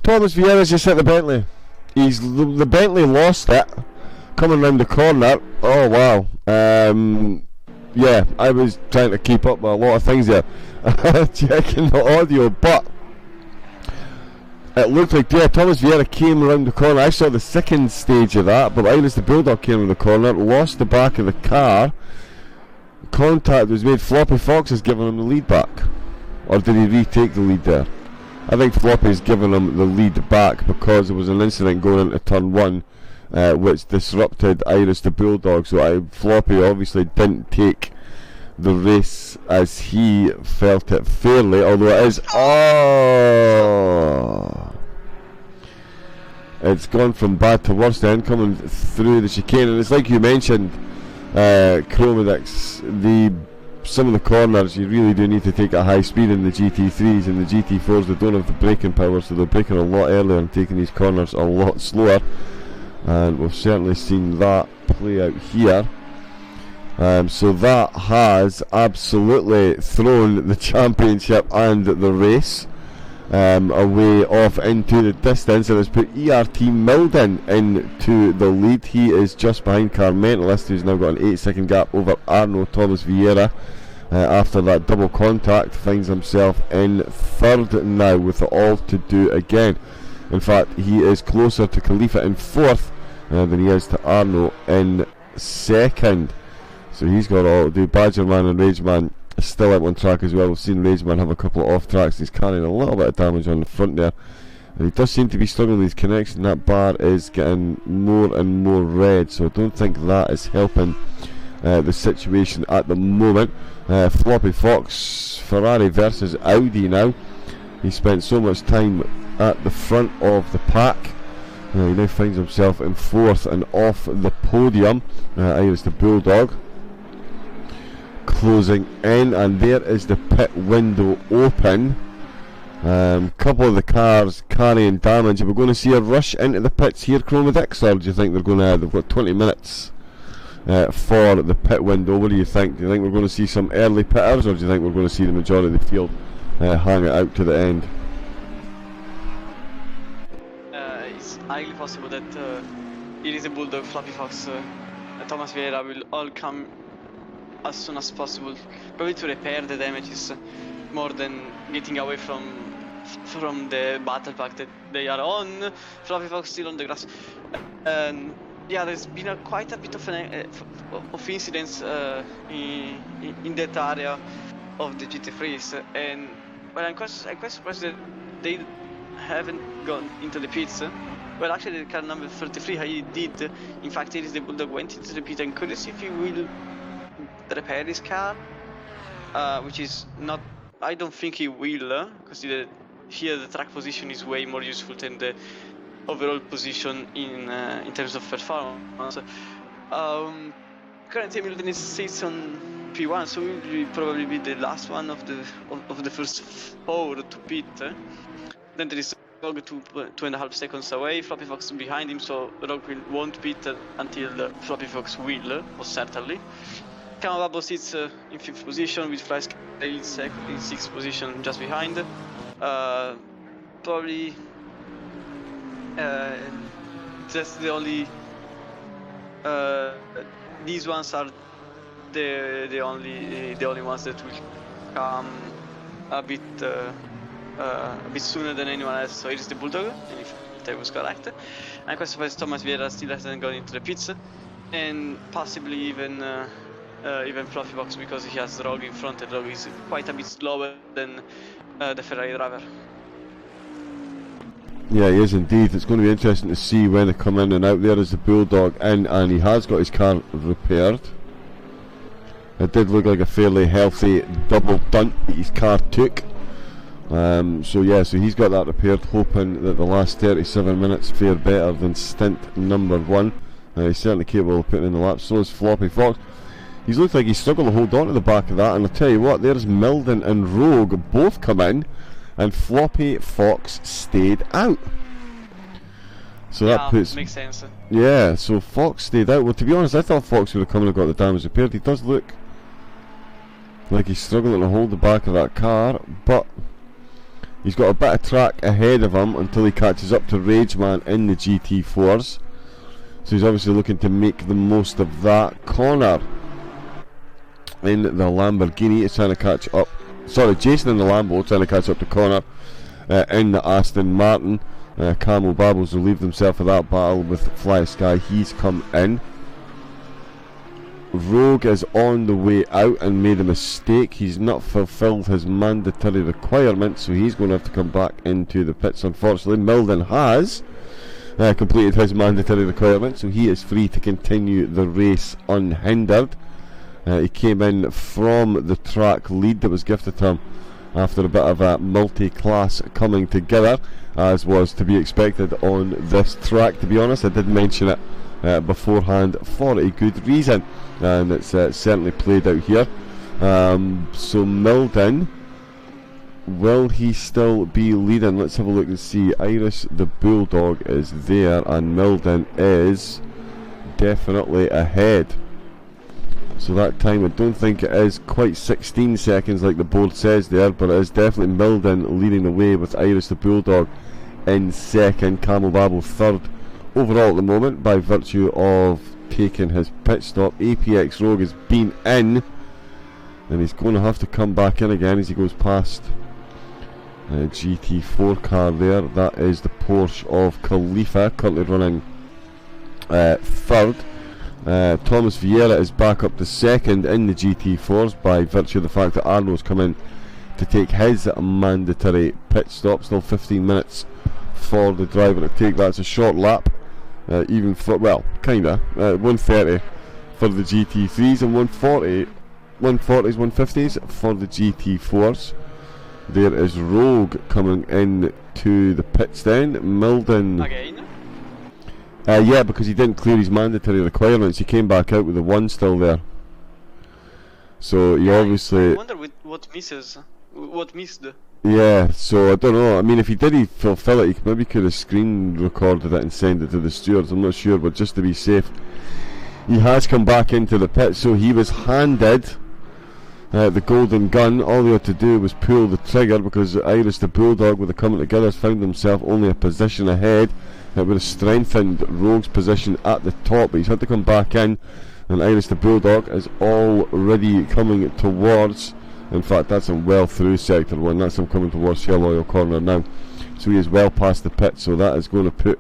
Thomas Vieira's just hit the Bentley. The Bentley lost it coming round the corner. Oh wow. Yeah, I was trying to keep up with a lot of things there, checking the audio, but it looked like, yeah, Thomas Vieira came around the corner. I saw the second stage of that, but Iris the Bulldog came around the corner, lost the back of the car, contact was made. Floppy Fox has given him the lead back, or did he retake the lead there? I think Floppy's given him the lead back because there was an incident going into turn 1 which disrupted Iris the Bulldog, so Floppy obviously didn't take the race as he felt it fairly, although it is... Oh! It's gone from bad to worse then, coming through the chicane, and it's like you mentioned, Chromedix, some of the corners you really do need to take at high speed in the GT3s, and the GT4s, they don't have the braking power, so they're braking a lot earlier and taking these corners a lot slower, and we've certainly seen that play out here. So that has absolutely thrown the championship and the race away off into the distance, and has put ERT Milden into the lead. He is just behind Carmentalist, who's now got an 8-second gap over Arno Thomas Vieira. After that double contact, finds himself in third now with it all to do again. In fact, he is closer to Khalifa in fourth than he is to Arno in second. So he's got all to do. Badgerman and Rageman still out on track as well. We've seen Rageman have a couple of off tracks. He's carrying a little bit of damage on the front there, and he does seem to be struggling with his connection. That bar is getting more and more red, so I don't think that is helping the situation at the moment. Floppy Fox, Ferrari versus Audi now. He spent so much time at the front of the pack. He now finds himself in fourth and off the podium. Iris the Bulldog closing in, and there is the pit window open. Couple of the cars carrying damage. Are we going to see a rush into the pits here, Chromedix, or do you think they're going to? They've got 20 minutes for the pit window. What do you think? Do you think we're going to see some early pitters, or do you think we're going to see the majority of the field hang it out to the end? It's highly possible that it is a Bulldog, Fluffy Fox, Thomas Vieira will all come as soon as possible, probably to repair the damages more than getting away from the battle pack that they are on. Fluffy Fox still on the grass, and yeah, there's been quite a bit of incidents in that area of the GT3s, and well, I'm quite surprised that they haven't gone into the pits. Well, actually, the car number 33, he did. In fact, it is the Bulldog went into the pit and couldn't see if he will repair his car, which is not. I don't think he will, because here the track position is way more useful than the overall position in terms of performance. Currently, Hamilton sits on P1, so he will probably be the last one of the first four to pit. Then there is Rogue 2.5 seconds away. Floppy Fox behind him, so Rogue won't pit until Floppy Fox will, most certainly. Kamababo sits in 5th position with Flysky in 6th position just behind. Probably just the only these ones are the only ones that will come a bit sooner than anyone else. So it is the Bulldog, and if that was correct. And questo per Thomas Vieira still hasn't gone into the pits, and possibly even Fluffy Fox, because he has Rogue in front, and Rogue is quite a bit slower than the Ferrari driver. Yeah, he is indeed. It's going to be interesting to see when they come in and out. There is the Bulldog in, and he has got his car repaired. It did look like a fairly healthy double dunt that his car took. So he's got that repaired, hoping that the last 37 minutes fare better than stint number 1. He's certainly capable of putting in the laps. So is Floppy Fox. He's looked like he's struggled to hold on to the back of that, and I'll tell you what, there's Milden and Rogue both come in, and Floppy Fox stayed out. So that makes sense. Yeah, so Fox stayed out. Well, to be honest, I thought Fox would have come and got the damage repaired. He does look like he's struggling to hold the back of that car, but he's got a bit of track ahead of him until he catches up to Rageman in the GT4s. So he's obviously looking to make the most of that corner. In the Lamborghini is trying to catch up. Sorry, Jason in the Lambo trying to catch up to Connor in the Aston Martin. Camo Babbles will leave themselves for that battle with Fly Sky. He's come in. Rogue is on the way out and made a mistake. He's not fulfilled his mandatory requirement, so he's going to have to come back into the pits. Unfortunately, Milden has completed his mandatory requirement, so he is free to continue the race unhindered. He came in from the track lead that was gifted to him after a bit of a multi-class coming together, as was to be expected on this track. To be honest, I did mention it beforehand for a good reason, and it's certainly played out here. So Milden, will he still be leading? Let's have a look and see. Iris the Bulldog is there, and Milden is definitely ahead. So that time, I don't think it is quite 16 seconds like the board says there, but it is definitely Milden leading the way with Iris the Bulldog in second, Camel Babble third overall at the moment by virtue of taking his pit stop. APX Rogue has been in, and he's going to have to come back in again as he goes past GT4 car there. That is the Porsche of Khalifa, currently running third. Thomas Vieira is back up to second in the GT4s by virtue of the fact that Arno's come in to take his mandatory pit stop. Still 15 minutes for the driver to take. That's a short lap, even for, well, kinda, 130 for the GT3s and 140s, 150s for the GT4s. There is Rogue coming in to the pits then. Milden Again? yeah, because he didn't clear his mandatory requirements. He came back out with the 1 still there. So he obviously... I wonder what missed. Yeah, so I don't know. I mean, if he did fulfill it, he maybe could have screen recorded it and sent it to the stewards. I'm not sure, but just to be safe, he has come back into the pit. So he was handed the golden gun. All he had to do was pull the trigger, because Iris the Bulldog, with the coming together, has found himself only a position ahead. It would have strengthened Rogue's position at the top, but he's had to come back in, and Iris the Bulldog is already coming towards, in fact that's him well through sector 1, that's him coming towards Shell Oil Corner now, so he is well past the pit. So that is going to put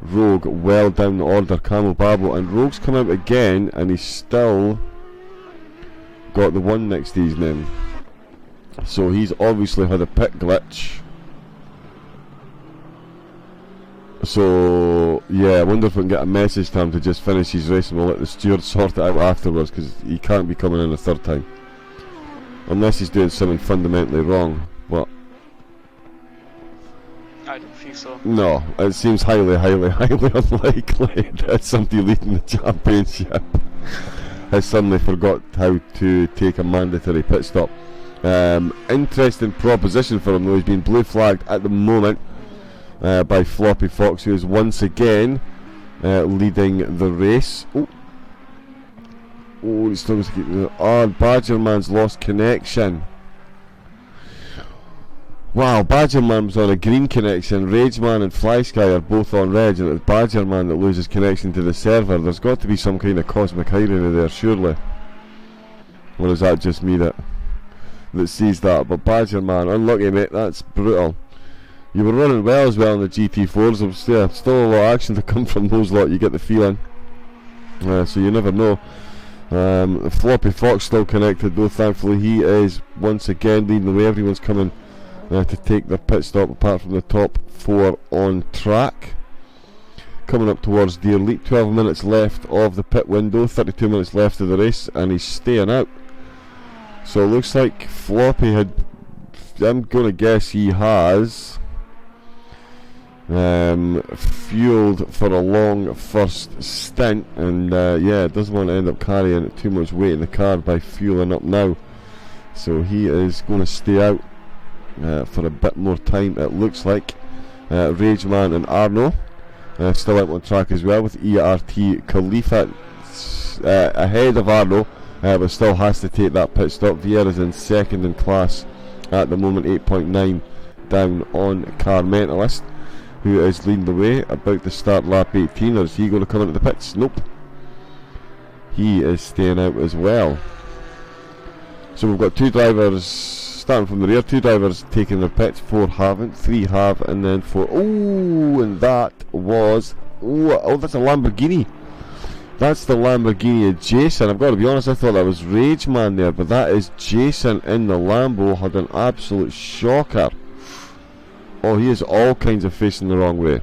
Rogue well down the order. Camel Babble, and Rogue's come out again, and he's still got the 1 next to his name, so he's obviously had a pit glitch. So yeah, I wonder if we can get a message to him to just finish his race, and we'll let the steward sort it out afterwards, because he can't be coming in a third time unless he's doing something fundamentally wrong. But I don't think so. No, it seems highly unlikely that somebody leading the championship has suddenly forgot how to take a mandatory pit stop. Interesting proposition for him though. He's been blue flagged at the moment by Floppy Fox, who is once again leading the race. Oh, he's still going to keep. Badgerman's lost connection. Wow, Badgerman's on a green connection. Rageman and Flysky are both on red, and it's Badgerman that loses connection to the server. There's got to be some kind of cosmic irony there, surely. Or is that just me that sees that? But Badgerman, unlucky mate, that's brutal. You were running well as well in the GT4s. There's still a lot of action to come from those lot, you get the feeling. So you never know. Floppy Fox still connected though, thankfully. He is once again leading the way. Everyone's coming to take their pit stop apart from the top 4 on track. Coming up towards the elite. 12 minutes left of the pit window, 32 minutes left of the race, and he's staying out. So it looks like Floppy had, I'm going to guess he has fueled for a long first stint, and yeah, doesn't want to end up carrying too much weight in the car by fueling up now. So he is going to stay out for a bit more time, it looks like. Rageman and Arno still out on track as well, with ERT Khalifa ahead of Arno, but still has to take that pit stop. Vieira's in second in class at the moment, 8.9 down on Car Mentalist, who is leading the way, about to start lap 18. Or is he going to come into the pits? Nope, he is staying out as well. So we've got 2 drivers starting from the rear, 2 drivers taking their pits, 4 haven't, 3 have, and then 4. Oh, and that was, oh, that's a Lamborghini. That's the Lamborghini of Jason. I've got to be honest, I thought that was Rageman there, but that is Jason in the Lambo. Had an absolute shocker. Oh, he is all kinds of facing the wrong way,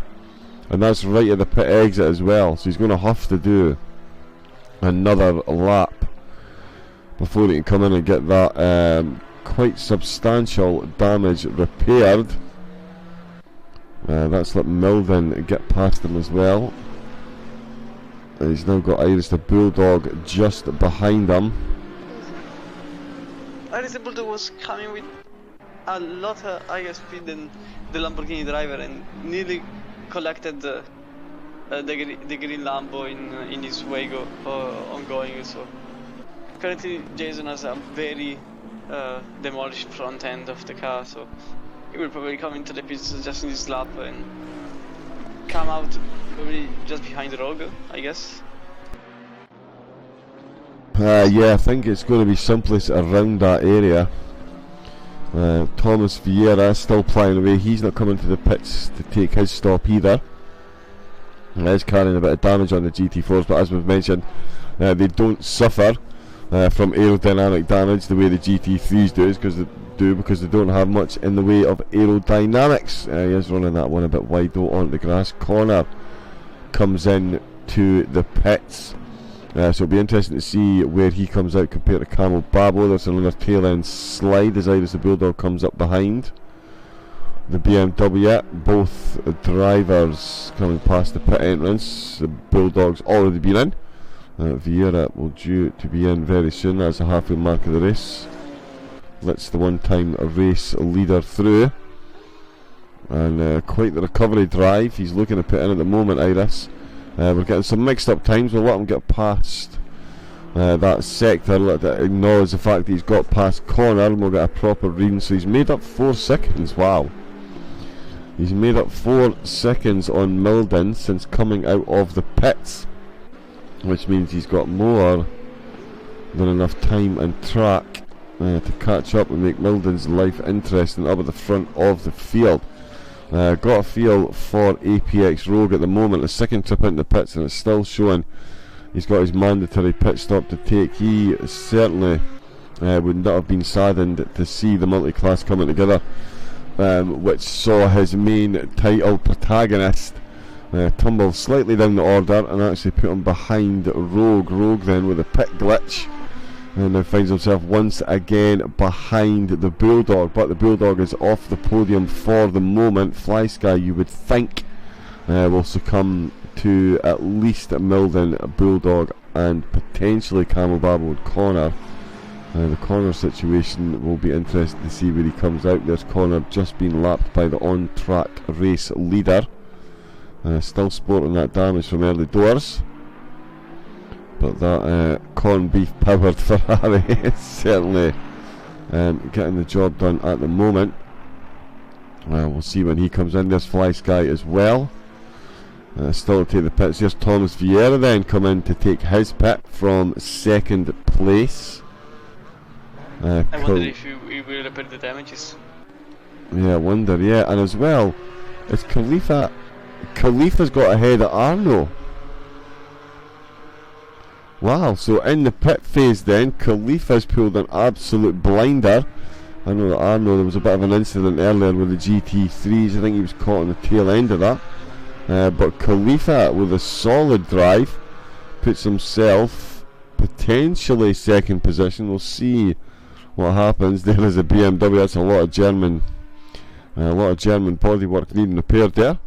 and that's right at the pit exit as well, so he's going to have to do another lap before he can come in and get that quite substantial damage repaired. That's let Milden get past him as well. And he's now got Iris the Bulldog just behind him. Iris the Bulldog was coming with a lot higher speed than the Lamborghini driver and nearly collected the green Lambo in his wake ongoing. So currently Jason has a very demolished front end of the car, so he will probably come into the pits just in this lap and come out probably just behind the Rogue, I guess. Yeah, I think it's going to be someplace around that area. Thomas Vieira still plying away. He's not coming to the pits to take his stop either. He is carrying a bit of damage on the GT4s, but as we've mentioned, they don't suffer from aerodynamic damage the way the GT3s do, because they don't have much in the way of aerodynamics. He is running that one a bit wide though onto the grass. Connor comes in to the pits. So it'll be interesting to see where he comes out compared to Camel Babo. There's another tail end slide as Iris the Bulldog comes up behind the BMW. Both drivers coming past the pit entrance. The Bulldog's already been in. Vieira will due to be in very soon. That's the halfway mark of the race. Lets the one-time race leader through. And quite the recovery drive. He's looking to put in at the moment, Iris. We're getting some mixed up times. We'll let him get past that sector. Let that acknowledge the fact that he's got past Connor, and we'll get a proper reading. So he's made up 4 seconds. Wow. He's made up 4 seconds on Milden since coming out of the pits, which means he's got more than enough time and track to catch up and make Milden's life interesting up at the front of the field. Got a feel for APX Rogue at the moment. A second trip into the pits, and it's still showing he's got his mandatory pit stop to take. He certainly would not have been saddened to see the multi-class coming together, which saw his main title protagonist tumble slightly down the order and actually put him behind Rogue. Rogue then with a pit glitch, and now finds himself once again behind the Bulldog, but the Bulldog is off the podium for the moment. Fly Sky, you would think, will succumb to at least Milden, Bulldog, and potentially Camel Babo and Connor. The Connor situation will be interesting to see where he comes out. There's Connor just been lapped by the on-track race leader, still sporting that damage from early doors. But that corned beef powered Ferrari is certainly getting the job done at the moment. We'll see when he comes in. There's Fly Sky as well. Still to take the pits. Here's Thomas Vieira then come in to take his pit from second place. I wonder if he will repair the damages. Yeah, I wonder, yeah. And as well, it's Khalifa. Khalifa's got ahead of Arno. Wow, so in the pit phase then, Khalifa's pulled an absolute blinder. I know that Arno, there was a bit of an incident earlier with the GT3s. I think he was caught on the tail end of that. But Khalifa, with a solid drive, puts himself potentially second position. We'll see what happens. There is a BMW. That's a lot of German bodywork needing repaired there.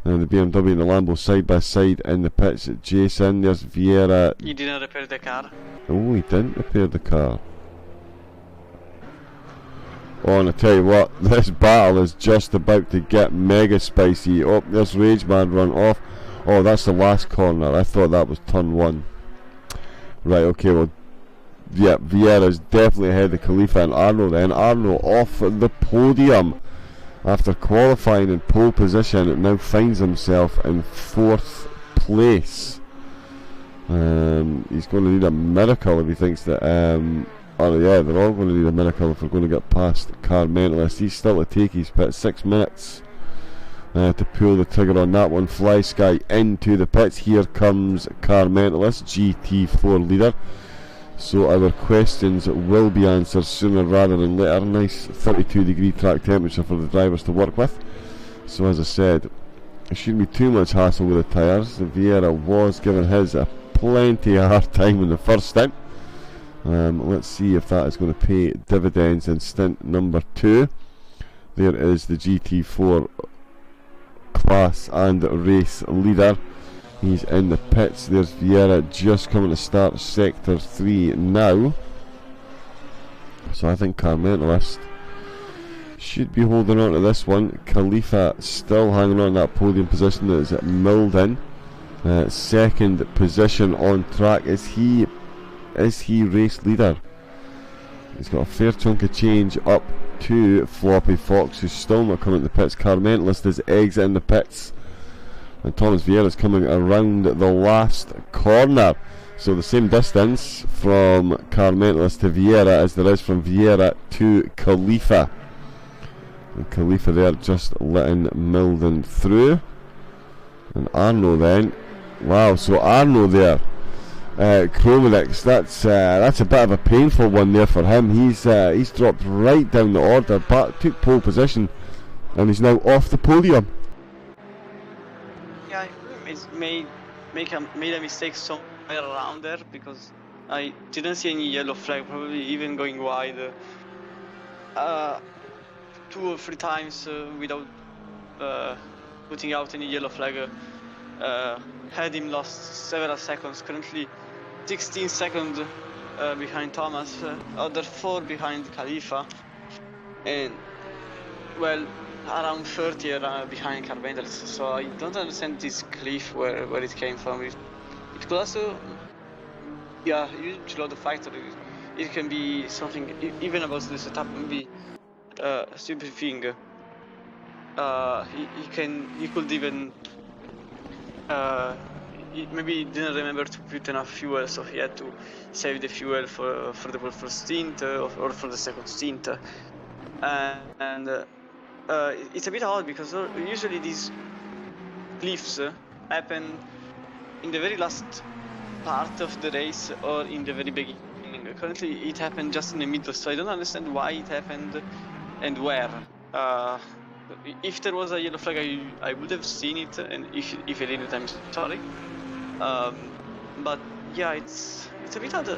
And the BMW and the Lambo side by side in the pits. Jason, there's Vieira. He didn't repair the car. Oh, he didn't repair the car. Oh, and I tell you what, this battle is just about to get mega spicy. Oh, there's Rageman run off. Oh, that's the last corner. I thought that was turn 1. Right, okay, well, yeah, Vieira's definitely ahead of Khalifa and Arno then. Arno off the podium after qualifying in pole position. It now finds himself in 4th place. He's going to need a miracle if he thinks that oh yeah, they're all going to need a miracle if we're going to get past Car Mentalist. He's still to take his pit. 6 minutes to pull the trigger on that one. Fly Sky into the pits. Here comes Car Mentalist, GT4 leader. So our questions will be answered sooner rather than later. Nice 32-degree track temperature for the drivers to work with. So as I said, it shouldn't be too much hassle with the tyres. Vieira was giving his a plenty of hard time in the first stint. Let's see if that is going to pay dividends in stint number 2. There is the GT4 class and race leader. He's in the pits. There's Vieira just coming to start sector 3 now. So I think Carmentalist should be holding on to this one. Khalifa still hanging on that podium position that is at Milden. Second position on track. Is he race leader? He's got a fair chunk of change up to Floppy Fox, who's still not coming to the pits. Carmentalist is exiting the pits, and Thomas Vieira is coming around the last corner. So the same distance from Carmentalist to Vieira as there is from Vieira to Khalifa. And Khalifa there just letting Milden through. And Arno then. Wow, so Arno there. Chromonix, that's a bit of a painful one there for him. He's dropped right down the order, but took pole position, and he's now off the podium. Yeah, he's made a mistake somewhere around there, because I didn't see any yellow flag, probably even going wide 2 or 3 times without putting out any yellow flag. Had him lost several seconds. Currently 16 seconds behind Thomas, other 4 behind Khalifa, and well around 30 behind Carmentalist. So I don't understand this cliff where it came from. It could also, yeah, usually of the factor. It can be something even about the setup, maybe a stupid thing. He could even maybe he didn't remember to put enough fuel, so he had to save the fuel for the first stint or for the second stint. It's a bit odd because usually these cliffs happen in the very last part of the race or in the very beginning. Currently it happened just in the middle, so I don't understand why it happened and where. If there was a yellow flag, I would have seen it, and if I didn't, I'm sorry. But yeah, it's a bit odd.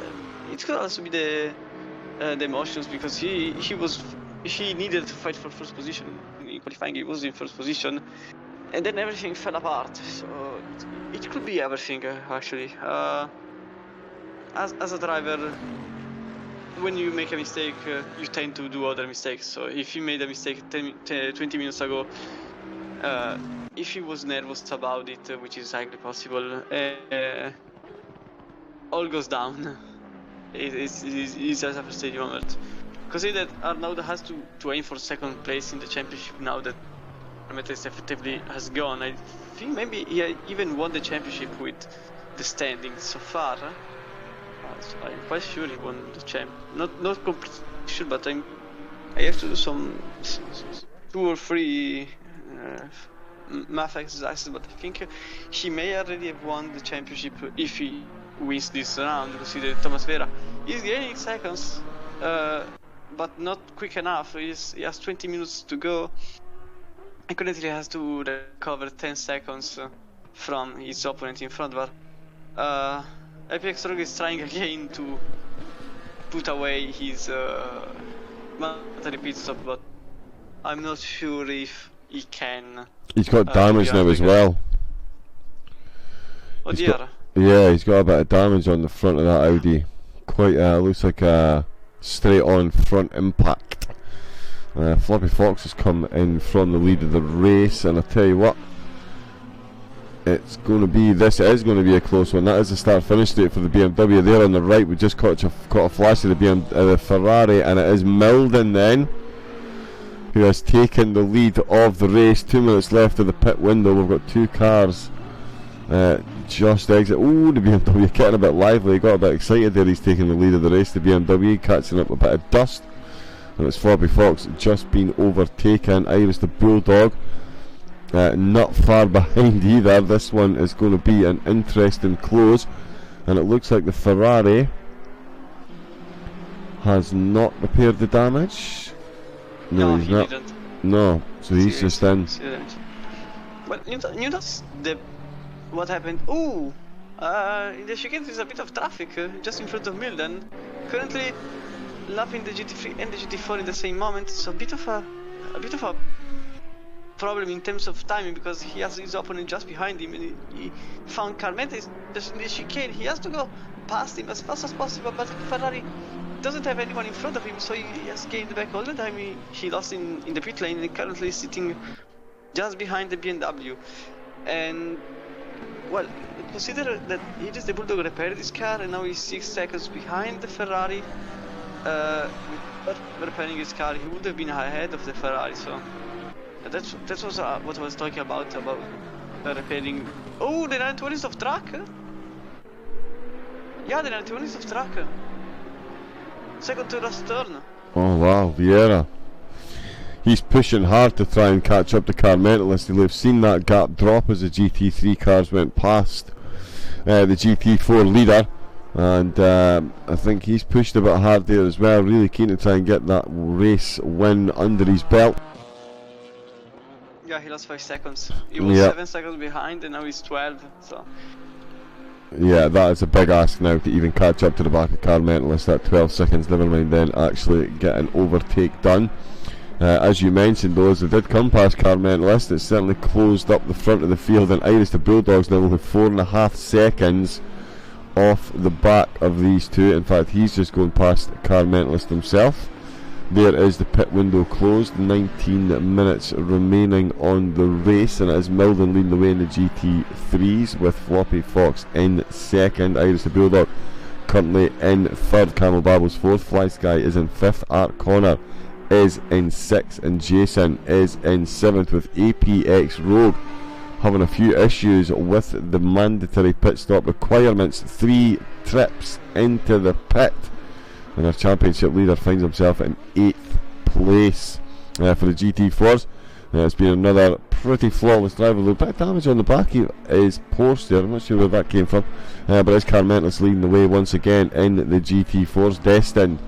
It could also be the emotions, because he needed to fight for first position in qualifying. He was in first position, and then everything fell apart. So it could be everything actually. As a driver, when you make a mistake, you tend to do other mistakes. So if you made a mistake 20 minutes ago, if he was nervous about it, which is highly possible, all goes down. It's just a frustrating moment. Consider that Arnaud has to aim for second place in the championship now that Carmentalist effectively has gone. I think maybe he even won the championship with the standings so far. So I'm quite sure he won the champ. Not completely sure, but I have to do some 2 or 3 math exercises. But I think he may already have won the championship if he wins this round. Consider Thomas Vieira is gaining seconds, but not quick enough. He has 20 minutes to go, and currently has to recover 10 seconds from his opponent in front. But Epic Strong is trying again to put away his mandatory pit stop, but I'm not sure if he can. He's got damage now as well. Oh dear. Yeah, he's got a bit of damage on the front of that Audi. Quite, looks like a straight-on front impact. Floppy Fox has come in from the lead of the race, and I tell you what, this is going to be a close one. That is the start-finish straight for the BMW. There on the right, we just caught a flash of the Ferrari, and it is Milden then who has taken the lead of the race. 2 minutes left of the pit window. We've got 2 cars just exit. Oh, the BMW getting a bit lively. He got a bit excited there. He's taking the lead of the race. The BMW catching up a bit of dust, and it's Floppy Fox just been overtaken. Iris the Bulldog not far behind either. This one is going to be an interesting close, and it looks like the Ferrari has not repaired the damage. No, he's not. Didn't. No, so he's just in. But you know what happened? Ooh, In the chicane there's a bit of traffic just in front of Milden. Currently lapping the GT3 and the GT4 in the same moment, so a bit of a problem in terms of timing, because he has his opponent just behind him, and he found Carmenta just in the chicane. He has to go past him as fast as possible, but Ferrari doesn't have anyone in front of him, so he has gained back all the time he lost in the pit lane, and currently sitting just behind the BMW. And well, consider that he just able to repair this car, and now he's 6 seconds behind the Ferrari. But repairing his car, he would have been ahead of the Ferrari, so that was what I was talking about repairing. Oh, the 91 is off track? Yeah, the 91 is off track. Second to last turn. Oh wow, Vieira. He's pushing hard to try and catch up to Carmentalist. He'll have seen that gap drop as the GT3 cars went past the GT4 leader, and I think he's pushed a bit hard there as well, really keen to try and get that race win under his belt. Yeah, he lost 5 seconds. He was 7 seconds behind, and now he's 12, so... Yeah, that is a big ask now to even catch up to the back of Carmentalist. That 12 seconds, never mind then actually get an overtake done. As you mentioned, though, as they did come past Carmentalist, it certainly closed up the front of the field, and Iris the Bulldogs now with 4.5 seconds off the back of these two. In fact, he's just going past Carmentalist himself. There is the pit window closed, 19 minutes remaining on the race, and it is Milden leading the way in the GT3s with Floppy Fox in second, Iris the Bulldog currently in third, Camel Babbles fourth, Fly Sky is in fifth, Art Connor is in sixth, and Jason is in seventh, with APX Rogue having a few issues with the mandatory pit stop requirements. 3 trips into the pit, and our championship leader finds himself in 8th place. For the GT4s, it's been another pretty flawless drive, with a bit of damage on the back of his Porsche there. I'm not sure where that came from, but it's Carmentalist leading the way once again in the GT4s, destined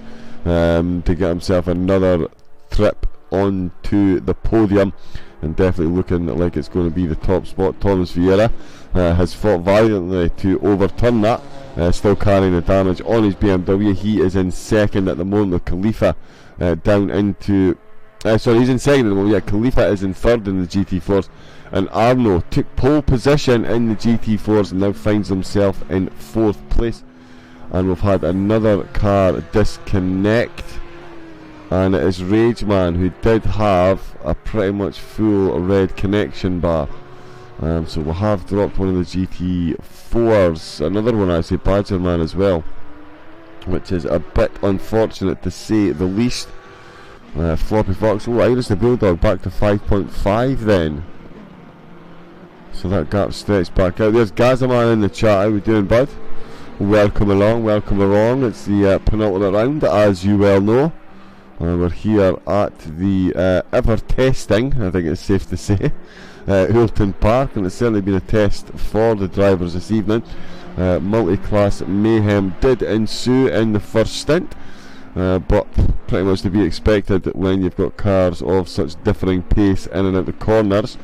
to get himself another trip onto the podium, and definitely looking like it's going to be the top spot. Thomas Vieira has fought valiantly to overturn that, still carrying the damage on his BMW. He is in second at the moment, with Khalifa down into sorry, he's in second at the moment. Yeah, Khalifa is in third in the GT4s, and Arno took pole position in the GT4s and now finds himself in 4th place. And we've had another car disconnect, and it is Rageman, who did have a pretty much full red connection bar. So we'll have dropped one of the GT4s, another one I say, Badgerman as well, which is a bit unfortunate to say the least. Floppy Fox, oh, Iris the Bulldog back to 5.5 then. So that gap stretched back out. There's Gazaman in the chat. How we doing, bud? Welcome along, welcome along. It's the penultimate round, as you well know. We're here at the ever testing, I think it's safe to say, Oulton Park, and it's certainly been a test for the drivers this evening. Multi-class mayhem did ensue in the first stint, but pretty much to be expected when you've got cars of such differing pace in and out the corners.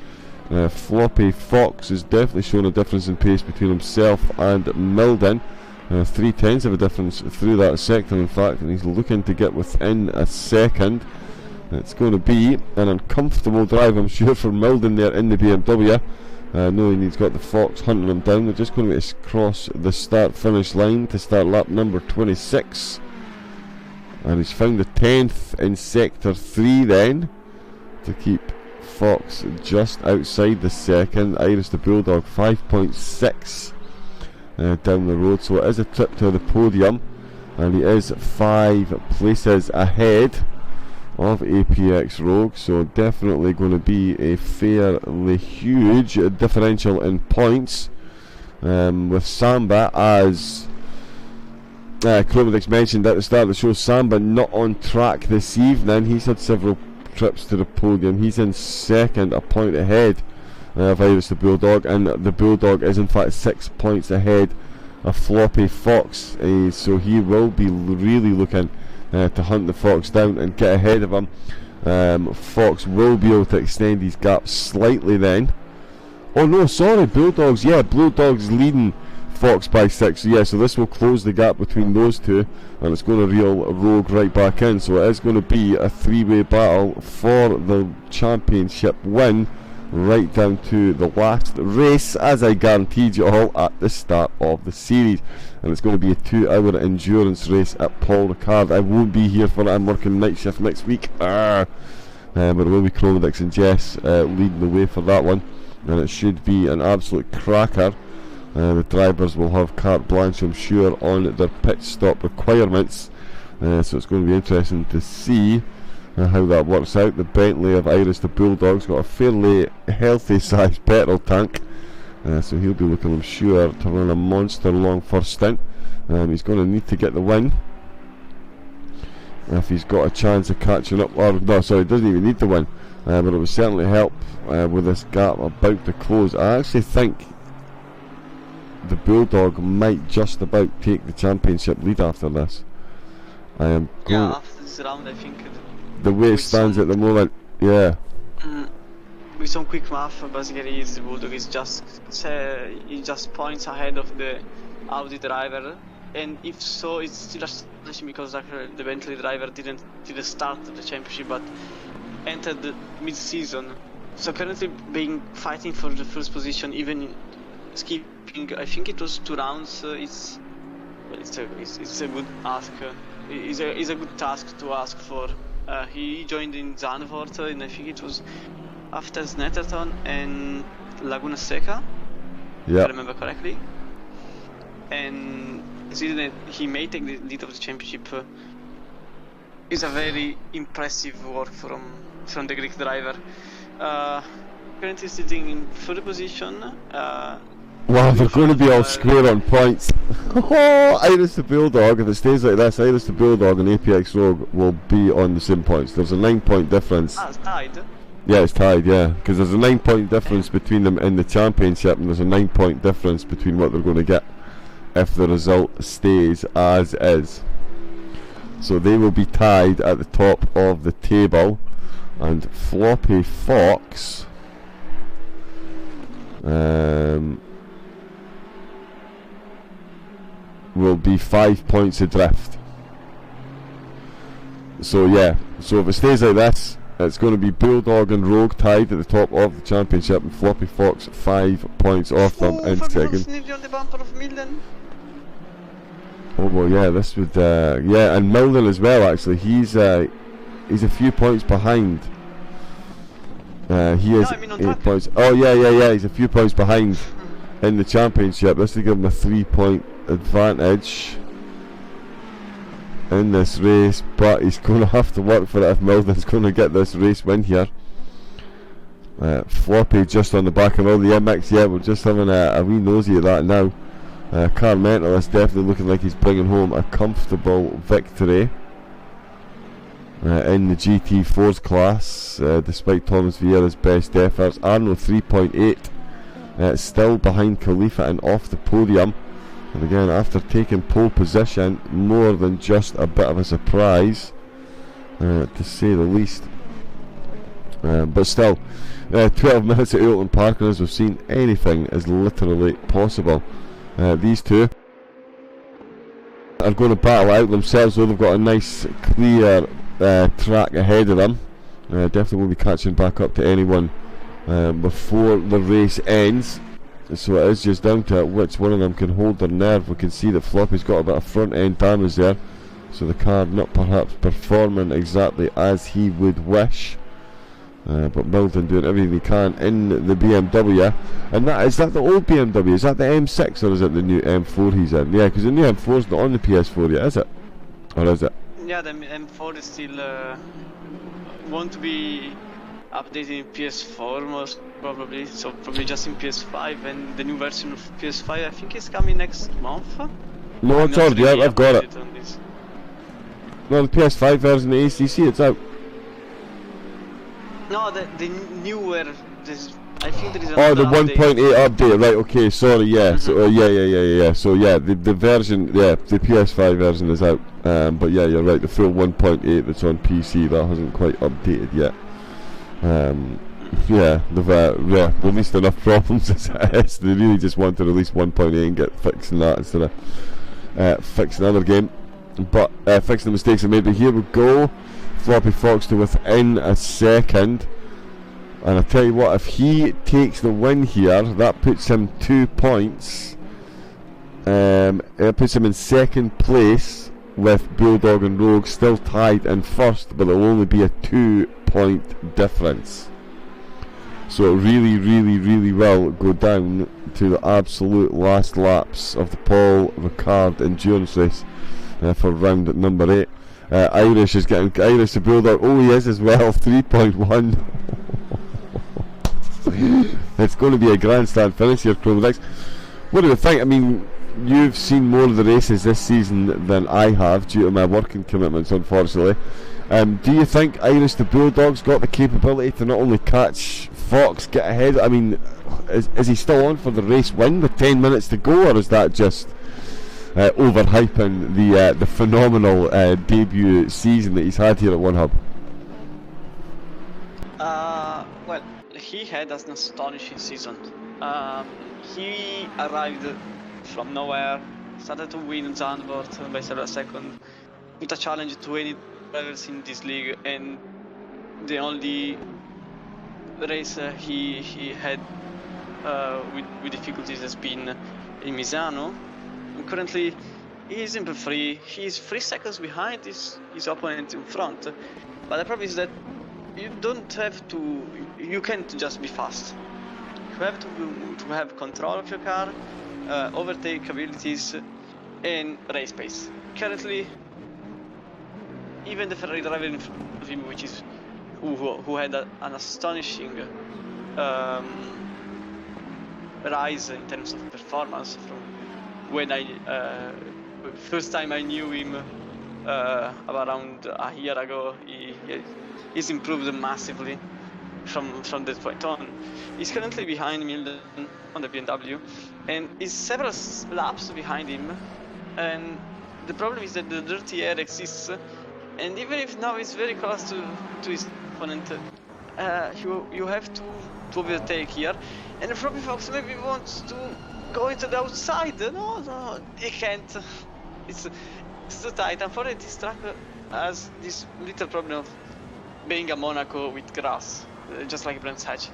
Floppy Fox has definitely shown a difference in pace between himself and Milden. 3/10 of a difference through that sector, in fact, and he's looking to get within a second. It's going to be an uncomfortable drive, I'm sure, for Milden there in the BMW, knowing he's got the Fox hunting him down. They're just going to cross the start-finish line to start lap number 26, and he's found the 10th in sector 3 then, to keep Fox just outside the second. Iris the Bulldog 5.6 down the road, so it is a trip to the podium, and he is 5 places ahead of APX Rogue, so definitely going to be a fairly huge differential in points, with Samba, as Chromedix mentioned at the start of the show, Samba not on track this evening. He's had several trips to the podium. He's in second, a point ahead of Iris the Bulldog, and the Bulldog is in fact 6 points ahead of Floppy Fox, so he will be really looking to hunt the Fox down and get ahead of him. Fox will be able to extend his gap slightly then. Oh no, sorry, Bulldogs, yeah, Bulldogs leading Fox by 6. So yeah, so this will close the gap between those two, and it's going to reel Rogue right back in. So it is going to be a three-way battle for the championship win, right down to the last race, as I guaranteed you all at the start of the series. And it's going to be a 2-hour endurance race at Paul Ricard. I won't be here for it. I'm working night shift next week. But it will be Chromedix and Jess leading the way for that one, and it should be an absolute cracker. The drivers will have carte blanche, I'm sure, on their pit stop requirements, so it's going to be interesting to see how that works out. The Bentley of Iris the Bulldog's got a fairly healthy sized petrol tank, so he'll be looking, I'm sure, to run a monster long first stint. He's going to need to get the win if he's got a chance of catching up. Or no, sorry, he doesn't even need to win, but it will certainly help with this gap about to close. I actually think the Bulldog might just about take the championship lead after this. I am going, after this round, I think the way it stands at the moment, yeah. With some quick math, basically, the Bulldog is just points ahead of the Audi driver, and if so, it's still astonishing because the Bentley driver didn't start the championship but entered the mid-season. So currently, fighting for the first position, even skipping, I think it was 2 rounds. It's a good ask. It's a good task to ask for. He joined in Zandvoort, and I think it was after Snetterton and Laguna Seca, if I remember correctly. And he may take the lead of the championship. Is a very impressive work from the Greek driver. Currently sitting in third position. Wow, they're going to be all square on points. Iris the Bulldog, if it stays like this, Iris the Bulldog and APX Rogue will be on the same points. There's a 9-point difference. It's tied. Yeah, it's tied, yeah. Because there's a 9-point difference between them in the championship, and there's a 9-point difference between what they're going to get if the result stays as is. So they will be tied at the top of the table, and Floppy Fox will be 5 points adrift. So yeah, so if it stays like this, it's going to be Bulldog and Rogue tied at the top of the championship, and Floppy Fox 5 points off them in second. On the bumper of Milden. Oh well, yeah, this would yeah, and Milden as well. Actually, he's a few points behind. He is 8 points. Oh yeah. He's a few points behind in the championship. This will give him a 3-point advantage in this race, but he's going to have to work for it if Milden's going to get this race win here. Floppy just on the back of all the MX. Yeah, we're just having a wee nosy at that now. Carmental is definitely looking like he's bringing home a comfortable victory in the GT4's class, despite Thomas Vieira's best efforts. Arno 3.8, still behind Khalifa and off the podium. And again, after taking pole position, more than just a bit of a surprise, to say the least. But still, 12 minutes at Oulton Park, and as we've seen, anything is literally possible. These two are going to battle out themselves, though they've got a nice clear track ahead of them. Definitely won't be catching back up to anyone before the race ends. So it is just down to which one of them can hold their nerve. We can see that Floppy's got a bit of front end damage there, so the car not perhaps performing exactly as he would wish. But Milton doing everything he can in the BMW. And is that the old BMW? Is that the M6 or is it the new M4 he's in? Yeah, because the new M4's not on the PS4 yet, is it? Or is it? Yeah, the M4 is still want to be updated in PS4 most probably, so probably just in PS5, and the new version of PS5 I think is coming next month. No, it's already out, I've got it. No, the PS5 version of ACC, it's out. No, the newer, I think there is the 1.8 update, right, okay, sorry, yeah, so yeah, so yeah, the version, yeah, the PS5 version is out, but yeah, you're right, the full 1.8 that's on PC, that hasn't quite updated yet. Yeah, they've released enough problems as it is. They really just want to release 1.8 and get fixing that instead of fixing another game. But fixing the mistakes they made. But here we go. Floppy Fox to within a second. And I tell you what, if he takes the win here, that puts him 2 points. It puts him in second place with Bulldog and Rogue still tied in first, but it will only be a 2-point difference. So it really, really, really will go down to the absolute last laps of the Paul Ricard endurance race for round number 8. Irish is getting Irish to Bulldog. Oh, he is as well. 3.1. It's going to be a grandstand finish here, Chromadex. What do you think? I mean, you've seen more of the races this season than I have due to my working commitments, unfortunately. Do you think Irish the Bulldog's got the capability to not only catch Fox, get ahead? I mean, is he still on for the race win with 10 minutes to go, or is that just overhyping the phenomenal debut season that he's had here at One Hub? Well, he had an astonishing season. He arrived from nowhere, started to win Zandvoort by several seconds, put a challenge to any drivers in this league, and the only race he had with difficulties has been in Misano. And currently he is in P3, he is 3 seconds behind his opponent in front, but the problem is that you can't just be fast. You have to have control of your car, overtake abilities, and race pace. Currently, even the Ferrari driver in front of him, who had an astonishing rise in terms of performance from when first time I knew him around a year ago. He's improved massively from that point on. He's currently behind Milden on the BMW and is several laps behind him, and the problem is that the dirty air exists, and even if now he's very close to his opponent, you have to overtake here, and the Floppy Fox maybe wants to go into the outside. No, he can't. It's too tight. Unfortunately, this track has this little problem of being a Monaco with grass, just like Brands Hatch.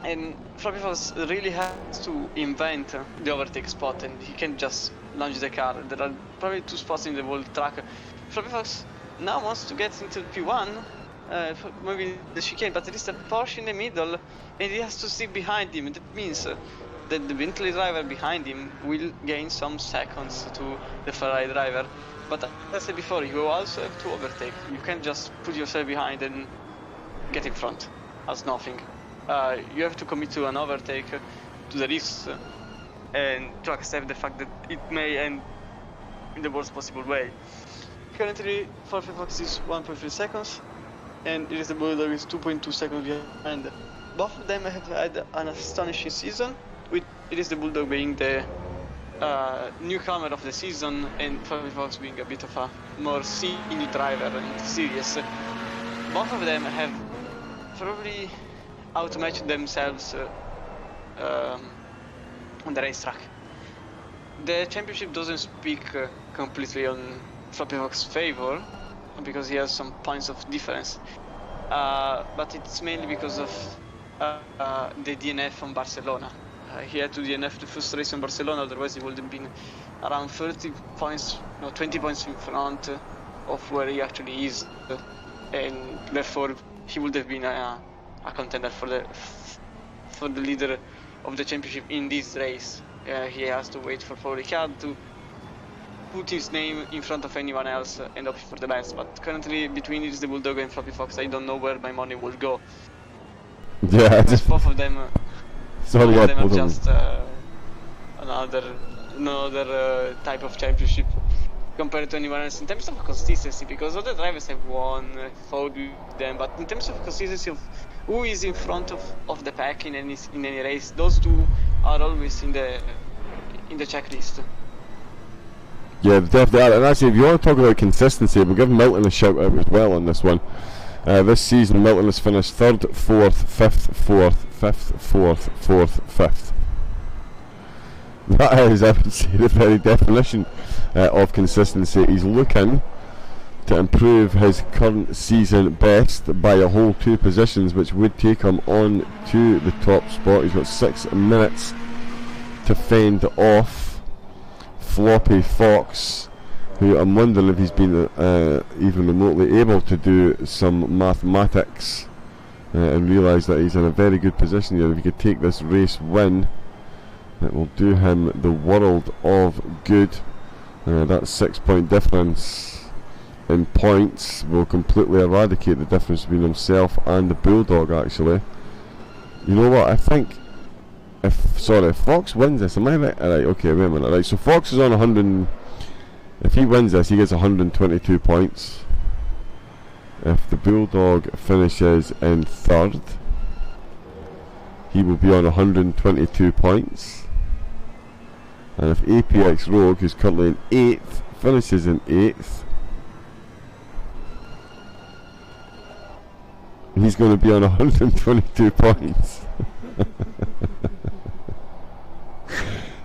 And Floppy Fox really has to invent the overtake spot, and he can't just launch the car. There are probably 2 spots in the whole track. Floppy Fox now wants to get into P1, maybe the chicane, but there is a Porsche in the middle, and he has to sit behind him. That means that the Bentley driver behind him will gain some seconds to the Ferrari driver. But as I said before, you also have to overtake. You can't just put yourself behind and get in front as nothing. You have to commit to an overtake, to the risks, and to accept the fact that it may end in the worst possible way. Currently, Floppy Fox is 1.3 seconds, and it is the Bulldog is 2.2 seconds behind. Both of them have had an astonishing season, with it is the Bulldog being the newcomer of the season, and Floppy Fox being a bit of a more senior driver in the series. Both of them have probably outmatched themselves on the racetrack. The championship doesn't speak completely on Floppy Fox's favor, because he has some points of difference, but it's mainly because of the DNF from Barcelona. He had to DNF the first race in Barcelona, otherwise he would have been around 30 points, no, 20 points in front of where he actually is, and therefore he would have been a contender for the leader of the championship in this race. He has to wait for Paul Ricard to put his name in front of anyone else and hope for the best, but currently between it is the Bulldog and Floppy Fox, I don't know where my money will go. Yeah, both of them are just another type of championship compared to anyone else in terms of consistency, because other drivers have won, fought with them, but in terms of consistency of who is in front of the pack in any race, those two are always in the checklist. Yeah, definitely are. And actually, if you want to talk about consistency, we'll give Milton a shout out as well on this one. This season Milton has finished 3rd, 4th, 5th, 4th, 5th, 4th, 4th, 5th. That is, I would say, the very definition of consistency. He's looking to improve his current season best by a whole 2 positions, which would take him on to the top spot. He's got 6 minutes to fend off Floppy Fox, who I'm wondering if he's been even remotely able to do some mathematics and realise that he's in a very good position here. If he could take this race win, it will do him the world of good. That 6-point difference in points will completely eradicate the difference between himself and the Bulldog, actually. You know what, I think if Fox wins this, am I right? Alright, okay, wait a minute. Right, so Fox is on 100. If he wins this, he gets 122 points. If the Bulldog finishes in 3rd, he will be on 122 points. And if APX Rogue, who's currently in 8th, finishes in 8th, he's going to be on 122 points.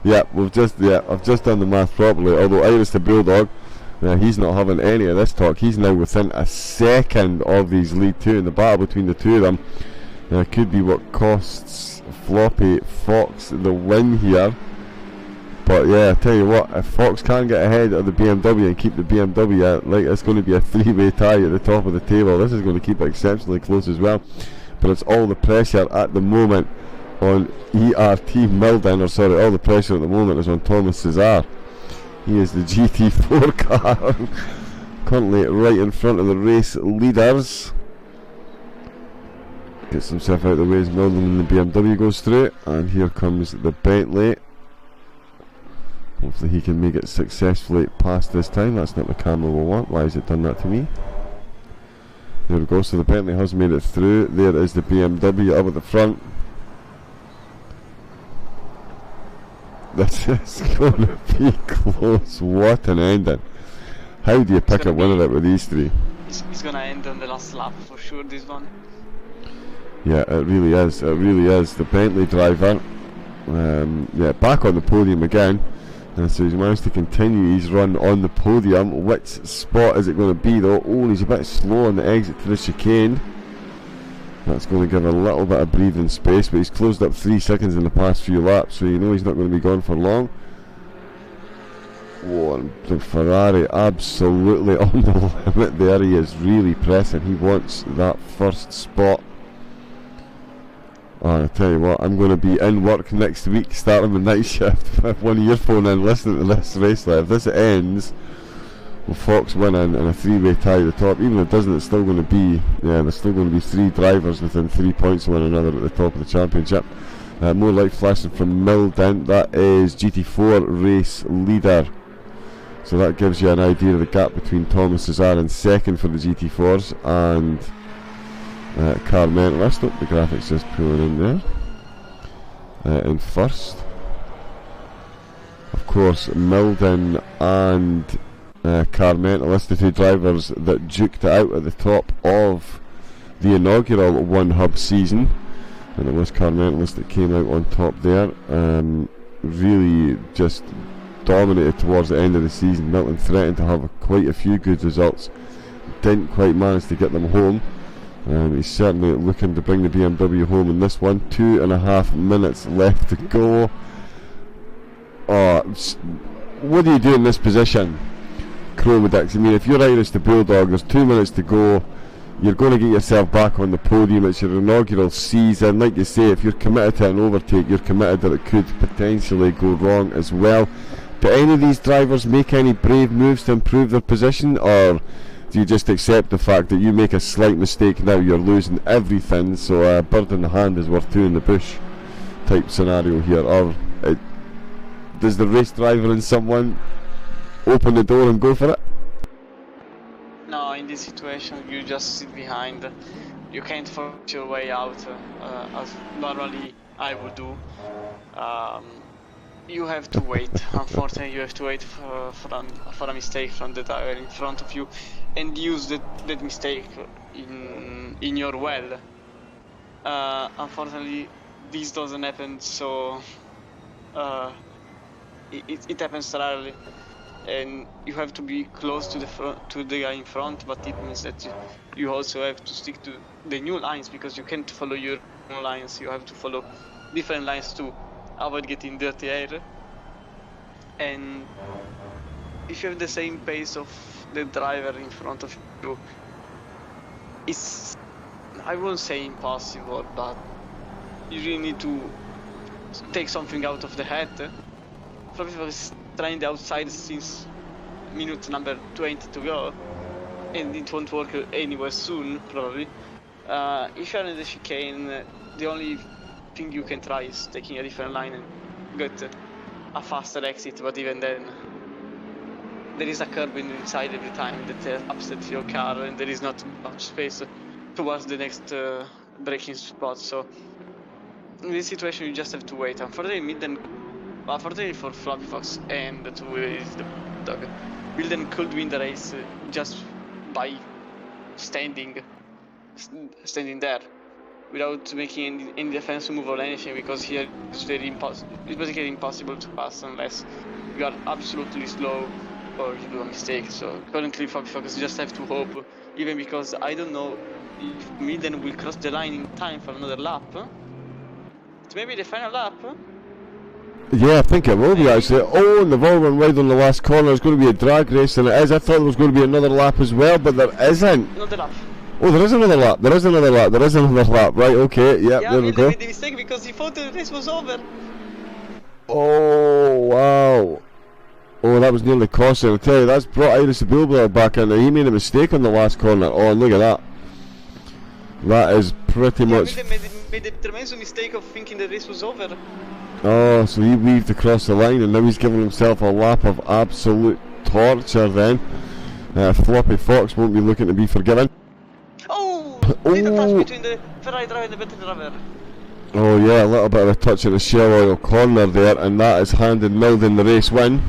I've just done the math properly. Although Iris the Bulldog, he's not having any of this talk. He's now within a second of these lead 2, and the battle between the 2 of them could be what costs Floppy Fox the win here. But yeah, I tell you what, if Fox can get ahead of the BMW and keep the BMW, like, it's going to be a 3-way tie at the top of the table. This is going to keep it exceptionally close as well. But it's all the pressure at the moment on ERT Milden, all the pressure at the moment is on Thomas Cesar. He is the GT4 car, currently right in front of the race leaders. Gets himself out of the way as Milden and the BMW goes through, and here comes the Bentley. Hopefully he can make it successfully past this time. That's not the camera we'll want. Why has it done that to me? There we go, so the Bentley has made it through. There is the BMW up at the front. This is going to be close. What an ending. How do you pick a winner out with these 3? It's going to end on the last lap for sure, this one. Yeah, it really is. It really is. The Bentley driver, back on the podium again. And so he's managed to continue his run on the podium. Which spot is it going to be though? Oh, he's a bit slow on the exit to the chicane. That's going to give a little bit of breathing space, but he's closed up 3 seconds in the past few laps, so you know he's not going to be gone for long. Whoa, and the Ferrari absolutely on the limit there. He is really pressing. He wants that first spot. Oh, I tell you what, I'm going to be in work next week starting the night shift with one earphone in listening to this race. If this ends with Fox winning and a 3-way tie at the top, even if it doesn't, it's still going to be, there's still going to be 3 drivers within 3 points of one another at the top of the championship. More light flashing from Milden. That is GT4 race leader. So that gives you an idea of the gap between Thomas Cesar in 2nd for the GT4s and car mentalist. The graphics just pulling in there. In 1st, of course, Milden and car mentalist, the 2 drivers that duked it out at the top of the inaugural One Hub season, and it was car mentalist that came out on top there. Really just dominated towards the end of the season. Milton threatened to have quite a few good results, didn't quite manage to get them home. He's certainly looking to bring the BMW home in this one. 2.5 minutes left to go. What do you do in this position, Chromedix? I mean, if you're Irish the Bulldog, there's 2 minutes to go. You're going to get yourself back on the podium. It's your inaugural season. Like you say, if you're committed to an overtake, you're committed that it could potentially go wrong as well. Do any of these drivers make any brave moves to improve their position, or do you just accept the fact that you make a slight mistake now, you're losing everything, so a bird in the hand is worth 2 in the bush type scenario here? Or does the race driver in someone open the door and go for it? No, in this situation you just sit behind. You can't force your way out as normally I would do. you have to wait. Unfortunately, you have to wait for a mistake from the driver in front of you, and use that mistake in your well. Unfortunately, this doesn't happen, so it happens rarely, and you have to be close to the guy in front. But it means that you also have to stick to the new lines, because you can't follow your own lines. You have to follow different lines to avoid getting dirty air. And if you have the same pace of the driver in front of you, it's, I won't say impossible, but you really need to take something out of the head. Flavio is trying the outside since minute number 20 to go, and it won't work anywhere soon, probably. If you're in the chicane, the only thing you can try is taking a different line and get a faster exit, but even then, there is a curb inside every time that upsets your car, and there is not much space towards the next braking spot. So in this situation, you just have to wait. Unfortunately for Fluffy Fox and the dog, Milden could win the race just by standing there without making any defensive move or anything, because here it's basically impossible to pass unless you are absolutely slow or you do a mistake. So currently Fluffy Fox just have to hope, even because I don't know if Milden will cross the line in time for another lap. It's maybe the final lap. Yeah, I think it will be actually. Oh, and they've all run wide on the last corner. It's going to be a drag race, and it is. I thought there was going to be another lap as well, but there isn't. Another lap. Oh, there is another lap. There is another lap. There is another lap. Right, okay. Yep, yeah, there we go. Made the mistake because he thought the race was over. Oh, wow. Oh, that was nearly costly. I'll tell you, that's brought Iris the Bullblower back in there. He made a mistake on the last corner. Oh, and look at that. That is pretty much... made a tremendous mistake of thinking the race was over. Oh, so he weaved across the line, and now he's giving himself a lap of absolute torture then. Floppy Fox won't be looking to be forgiven. Oh! Little touch between the Ferrari driver and the better driver. Oh yeah, a little bit of a touch in the shell oil corner there, and that is handed Milden the race win.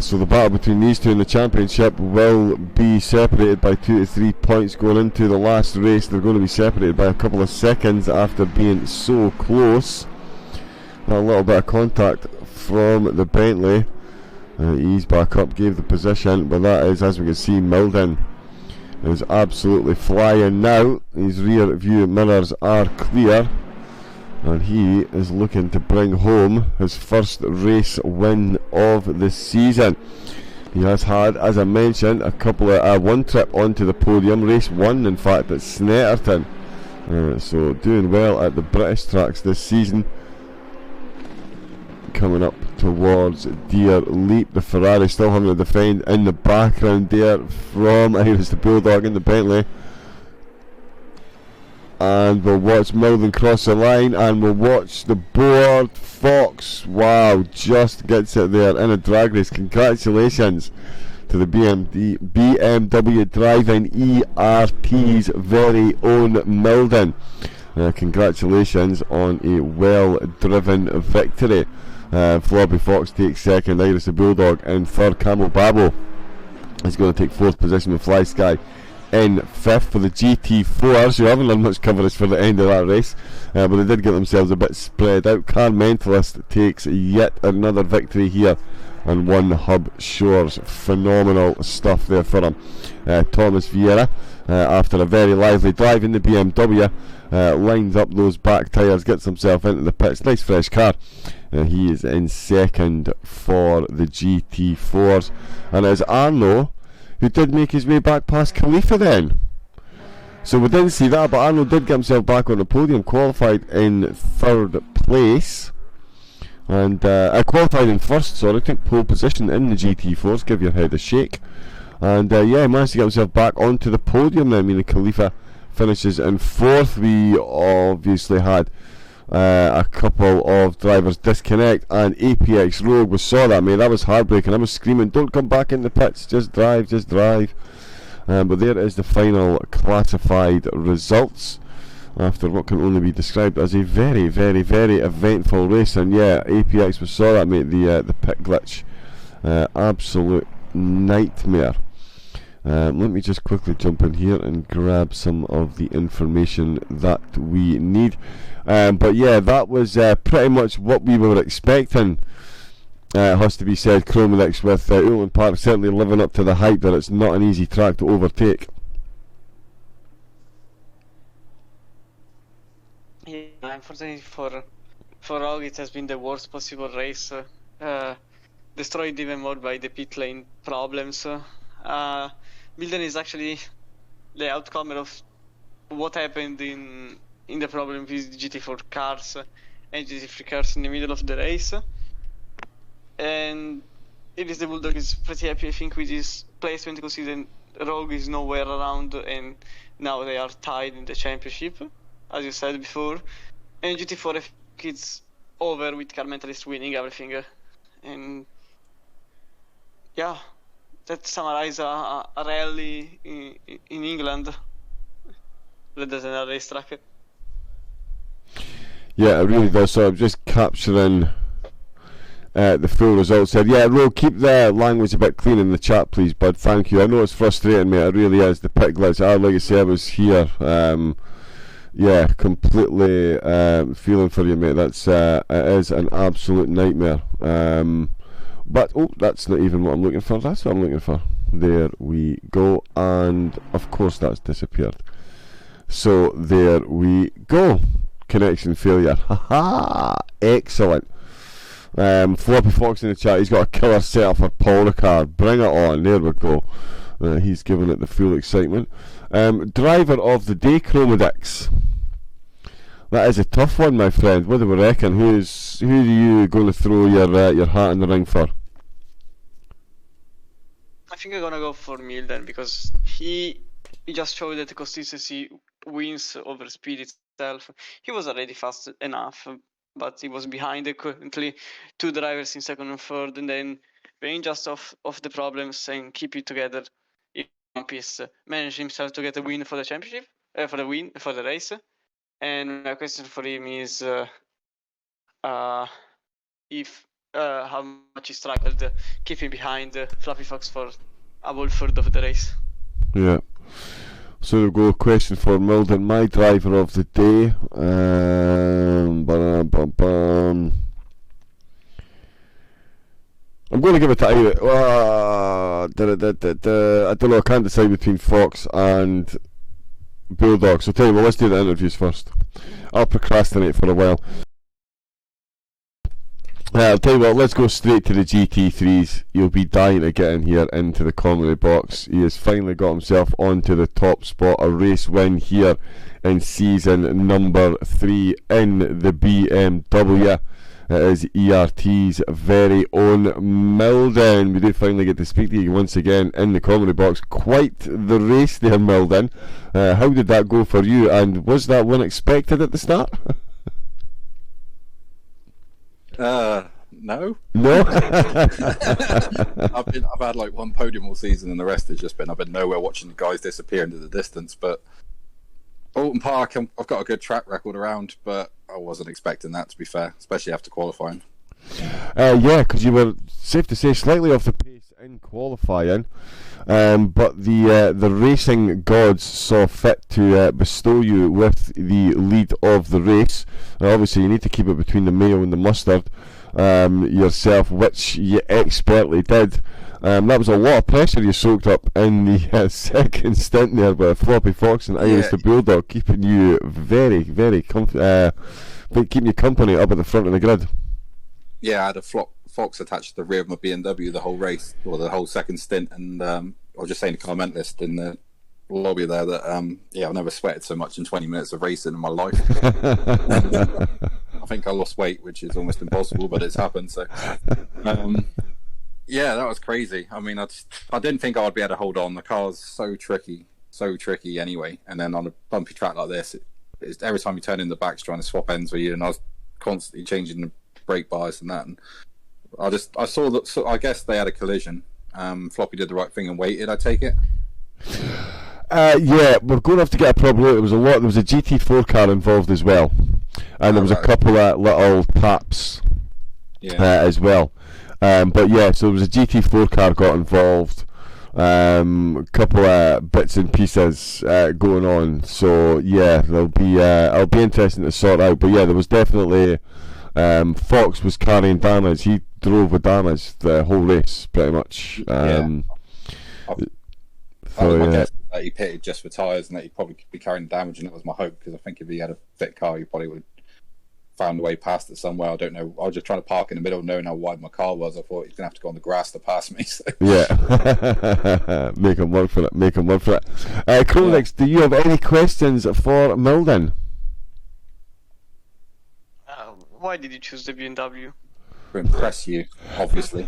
So the battle between these two in the championship will be separated by 2 to 3 points going into the last race. They're going to be separated by a couple of seconds after being so close. A little bit of contact from the Bentley. Eased back up, gave the position, but that is, as we can see, Milden is absolutely flying now. His rear view mirrors are clear, and he is looking to bring home his first race win of the season. He has had, as I mentioned, a couple of one trip onto the podium, race 1 in fact at Snetterton. So doing well at the British tracks this season. Coming up towards Deer Leap, the Ferrari still having to defend in the background there from Iris the Bulldog in the Bentley. And we'll watch Milden cross the line, and we'll watch the board. Fox, wow, just gets it there in a drag race. Congratulations to the BMW driving ERT's very own Milden. Congratulations on a well-driven victory. Floppy Fox takes second, Iris the Bulldog in third. Camel Babbo is going to take fourth position with Fly Sky in fifth. For the GT4s, who haven't done much coverage for the end of that race, but they did get themselves a bit spread out. Car Mentalist takes yet another victory here on One Hub Shores. Phenomenal stuff there for him. Thomas Vieira, after a very lively drive in the BMW, lines up those back tyres, gets himself into the pits. Nice fresh car. He is in second for the GT4s, and it's Arno who did make his way back past Khalifa then. So we didn't see that, but Arno did get himself back on the podium, qualified in third place, and qualified in first, sorry, took pole position in the GT4s. Give your head a shake. And yeah, managed to get himself back onto the podium then. I mean, Khalifa finishes in fourth. We obviously had a couple of drivers disconnect, and APX Rogue, we saw that, mate. That was heartbreaking. I was screaming, don't come back in the pits, just drive, just drive. But there is the final classified results. after what can only be described as a very, very, very eventful race. And yeah, APX, we saw that, mate, the pit glitch. Absolute nightmare. Let me just quickly jump in here and grab some of the information that we need. But yeah, that was pretty much what we were expecting. It has to be said, Chromedix, with Oulton Park certainly living up to the hype that it's not an easy track to overtake. Yeah, unfortunately for Rogue, it has been the worst possible race. Destroyed even more by the pit lane problems. Milden is actually the outcome of what happened in the problem with GT4 cars and GT3 cars in the middle of the race. And it is the Bulldog is pretty happy, I think, with his placement, considering Rogue is nowhere around, and now they are tied in the championship, as you said before. And GT4, I think it's over with Car Mentalist winning everything. And yeah, that summarizes a rally in England rather than a racetrack. Yeah, it really does. So I'm just capturing the full results here. Yeah, Ro, keep the language a bit clean in the chat, please, bud. Thank you. I know it's frustrating, mate. It really is. The pit glitch. Like I say, I was here. Yeah, completely feeling for you, mate. That's it is an absolute nightmare. But oh, that's not even what I'm looking for. That's what I'm looking for. There we go, and of course that's disappeared. So there we go. Connection failure. Haha! Excellent. Floppy Fox in the chat. He's got a killer setup for Paul Ricard. Bring it on. There we go. He's giving it the full excitement. Driver of the day, Chromedix. That is a tough one, my friend. What do we reckon? Who are you going to throw your hat in the ring for? I think I'm gonna go for Milden, because he just showed that consistency wins over speed itself. He was already fast enough, but he was behind currently 2 drivers in second and third, and then being just off the problems and keep it together in one piece, managed himself to get a win for the championship, for the race. And my question for him is if how much he struggled keeping behind Fluffy Fox for a whole third of the race. Yeah. So we'll go question for Milden, my driver of the day. I'm going to give it to Irish. I don't know, I can't decide between Fox and Bulldog. So tell you what, let's do the interviews first. I'll procrastinate for a while. I'll tell you what, let's go straight to the GT3s. You'll be dying to get in here into the comedy box. He has finally got himself onto the top spot. A race win here in season number 3 in the BMW. It is ERT's very own Milden. We do finally get to speak to you once again in the comedy box. Quite the race there, Milden. How did that go for you, and was that one expected at the start? No. No. I've had like one podium all season, and the rest has just been I've been nowhere watching the guys disappear into the distance. But Oulton Park, I've got a good track record around, but I wasn't expecting that, to be fair, especially after qualifying. Yeah, because you were, safe to say, slightly off the pace in qualifying, but the racing gods saw fit to bestow you with the lead of the race. Obviously, you need to keep it between the mayo and the mustard yourself, which you expertly did. That was a lot of pressure you soaked up in the second stint there with Floppy Fox and Irish the Bulldog, keeping you very, very keeping you company up at the front of the grid. Yeah, I had a Fox attached to the rear of my BMW the whole race, or the whole second stint, and I was just saying to comment list in the lobby there that I've never sweated so much in 20 minutes of racing in my life. I think I lost weight, which is almost impossible, but it's happened. So yeah, that was crazy. I mean, I didn't think I'd be able to hold on. The car's so tricky anyway, and then on a bumpy track like this, it's every time you turn in the back's trying to swap ends with you, and I was constantly changing the brake bars and that, and I saw that. So I guess they had a collision. Floppy did the right thing and waited, I take it. Yeah, we're going to have to get a proper look. There was a GT4 car involved as well, and there was a couple of little taps as well. But yeah, so there was a GT4 car got involved. Couple of bits and pieces going on. So yeah, it'll be interesting to sort out. But yeah, there was definitely Fox was carrying damage. He drove with damage the whole race pretty much. That was my guess, that he pitted just for tyres and that he'd probably be carrying damage, and that was my hope, because I think if he had a fit car, he probably would have found a way past it somewhere. I don't know. I was just trying to park in the middle, knowing how wide my car was. I thought he's going to have to go on the grass to pass me. So. Yeah, make him work for it. Codex, do you have any questions for Milden? Why did you choose the BMW? To impress you, obviously.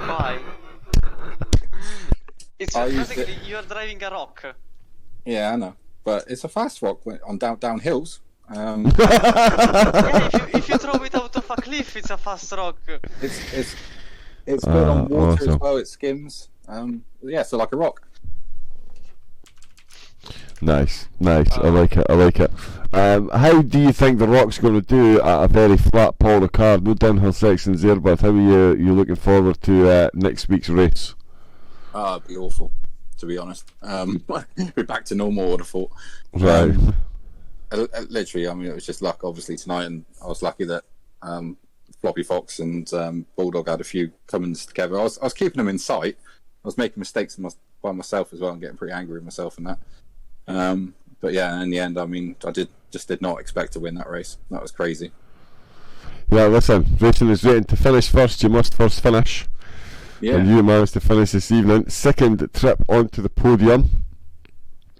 Why? It's basically you're driving a rock. Yeah, I know, but it's a fast rock on down hills. Yeah, if you throw it out of a cliff, it's a fast rock. It's good on water as well. It skims. Yeah, so like a rock. Nice. I like it. How do you think the rock's going to do at a very flat Paul Ricard? No downhill sections there, but how are you looking forward to next week's race? It'd be awful, to be honest. We're back to normal, I would have thought. Right. Literally, I mean, it was just luck, obviously, tonight, and I was lucky that Floppy Fox and Bulldog had a few comings together. I was keeping them in sight. I was making mistakes by myself as well and getting pretty angry with myself and that. But yeah, in the end, I mean, I did not expect to win that race. That was crazy. Yeah, listen, racing is rated to finish first. You must first finish. Yeah. And you managed to finish this evening. Second trip onto the podium.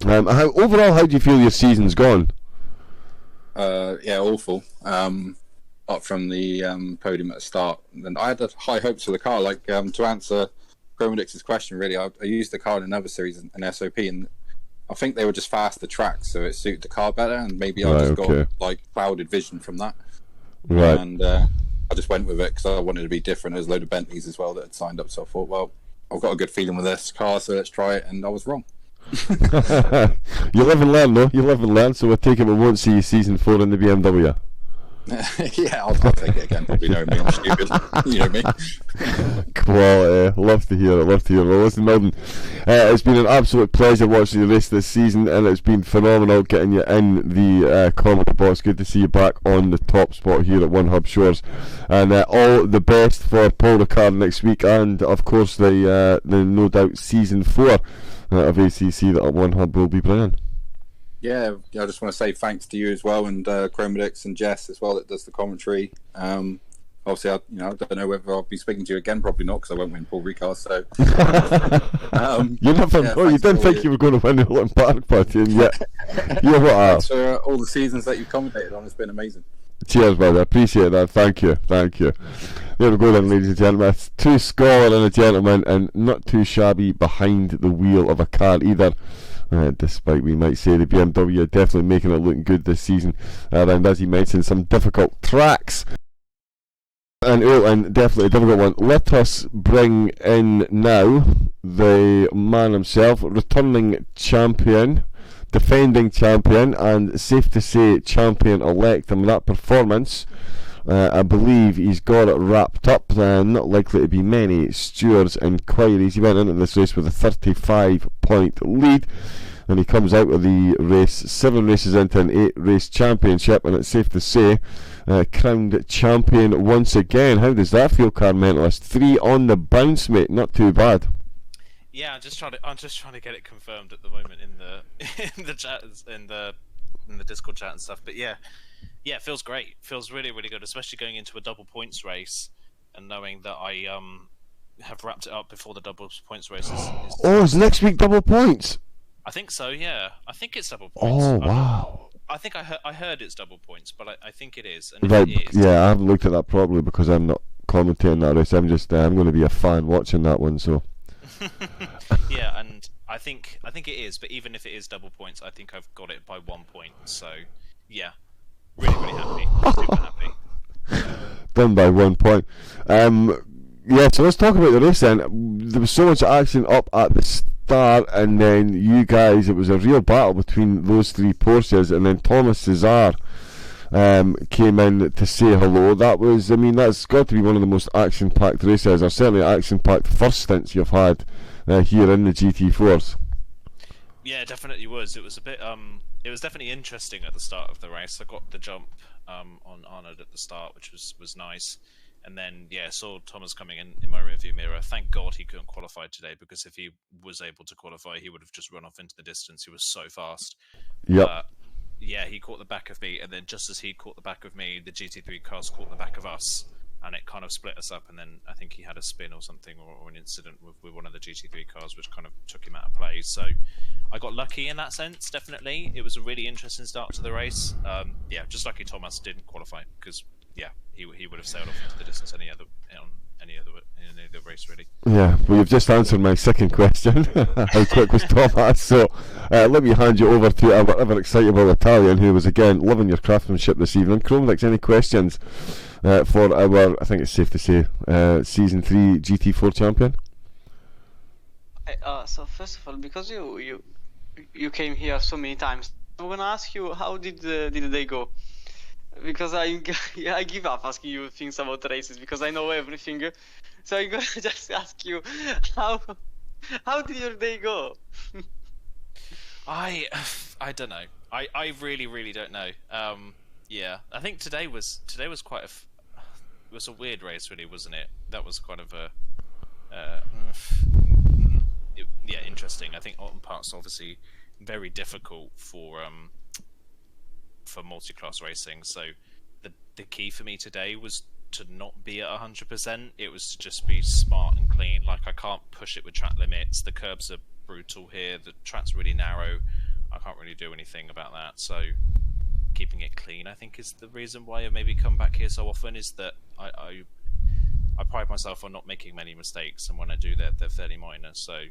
Overall, how do you feel your season's gone? Yeah, awful. Up from the podium at the start. And I had high hopes for the car. Like, to answer Chromedix's question, really, I used the car in another series, an SOP, and I think they were just faster tracks, so it suited the car better, and maybe I just got like clouded vision from that. Right. And I just went with it because I wanted to be different. There's a load of Bentleys as well that had signed up, so I thought, well, I've got a good feeling with this car, so let's try it, and I was wrong. You live and learn, though. You live and learn, so we'll take it we won't see you season 4 in the BMW. Yeah, I'll take it again. Probably know me, I'm stupid. You know me. Quality. Love to hear it. Well, listen, Milden, it's been an absolute pleasure watching the race this season, and it's been phenomenal getting you in the comedy box. Good to see you back on the top spot here at One Hub Shores, and all the best for Paul Ricard next week, and of course the no doubt season 4 of ACC that One Hub will be bringing. Yeah, I just want to say thanks to you as well, and Chromedix and Jess as well that does the commentary. Obviously, I don't know whether I'll be speaking to you again. Probably not, because I won't win Paul Ricard. So you never know. You didn't think you were going to win the Oulton Park Party, and yet you're what are. Thanks for all the seasons that you've commentated on. It's been amazing. Cheers, brother. Appreciate that. Thank you. There we go then, ladies and gentlemen. It's two scholar and a gentleman, and not too shabby behind the wheel of a car either. Despite we might say the BMW are definitely making it look good this season, and as he mentioned, some difficult tracks, and definitely a difficult one. Let us bring in now the man himself, returning champion, defending champion, and safe to say champion-elect. I mean, that performance, I believe he's got it wrapped up. Not likely to be many stewards' inquiries. He went into this race with a 35-point lead, and he comes out of the race 7 races into an 8-race championship, and it's safe to say crowned champion once again. How does that feel, Car Mentalist? 3 on the bounce, mate. Not too bad. Yeah, I'm just trying to get it confirmed at the moment in the chat, in the Discord chat and stuff. But yeah, it feels great. Feels really, really good, especially going into a double points race and knowing that I have wrapped it up before the double points race is is next week double points? I think so. Yeah, I think it's double points. Oh wow! I think I heard it's double points, but I think it is. And right? It is, yeah, I haven't looked at that properly because I'm not commentating that race. I'm going to be a fan watching that one. So. Yeah, and I think it is. But even if it is double points, I think I've got it by 1 point. So yeah, really, really happy. Super happy. Done by 1 point. Yeah, so let's talk about the race then. There was so much action up at the start, and then you guys, it was a real battle between those three Porsches, and then Thomas Cesar came in to say hello. That was, I mean, that's got to be one of the most action-packed races, or certainly action-packed first stints you've had here in the GT4s. Yeah, it definitely was. It was a bit, it was definitely interesting at the start of the race. I got the jump on Arnold at the start, which was nice. And then, yeah, saw Thomas coming in my rearview mirror. Thank God he couldn't qualify today, because if he was able to qualify, he would have just run off into the distance. He was so fast. Yep. Yeah, he caught the back of me, and then just as he caught the back of me, the GT3 cars caught the back of us, and it kind of split us up. And then I think he had a spin or something, or an incident with one of the GT3 cars, which kind of took him out of play. So I got lucky in that sense, definitely. It was a really interesting start to the race. Yeah, just lucky Thomas didn't qualify, because yeah, he would have sailed off into the distance in any other race, really. Yeah, well, you've just answered my second question. How quick was Thomas? So let me hand you over to our ever excitable Italian, who was again loving your craftsmanship this evening. Chromedix, any questions for our, I think it's safe to say, Season 3 GT4 champion? So first of all, because you came here so many times, I'm gonna ask you, how did the day go? Because I give up asking you things about races, because I know everything. So I'm gonna just ask you, how did your day go? I don't know. I really don't know. Yeah, I think today was quite it was a weird race, really, wasn't it? That was kind of a yeah, interesting. I think Oulton Park's obviously very difficult for multi-class racing. So the key for me today was to not be at 100%. It was to just be smart and clean. Like, I can't push it with track limits. The curbs are brutal here. The track's really narrow. I can't really do anything about that. So keeping it clean, I think, is the reason why I maybe come back here so often, is that I pride myself on not making many mistakes, and when I do, they're fairly minor. So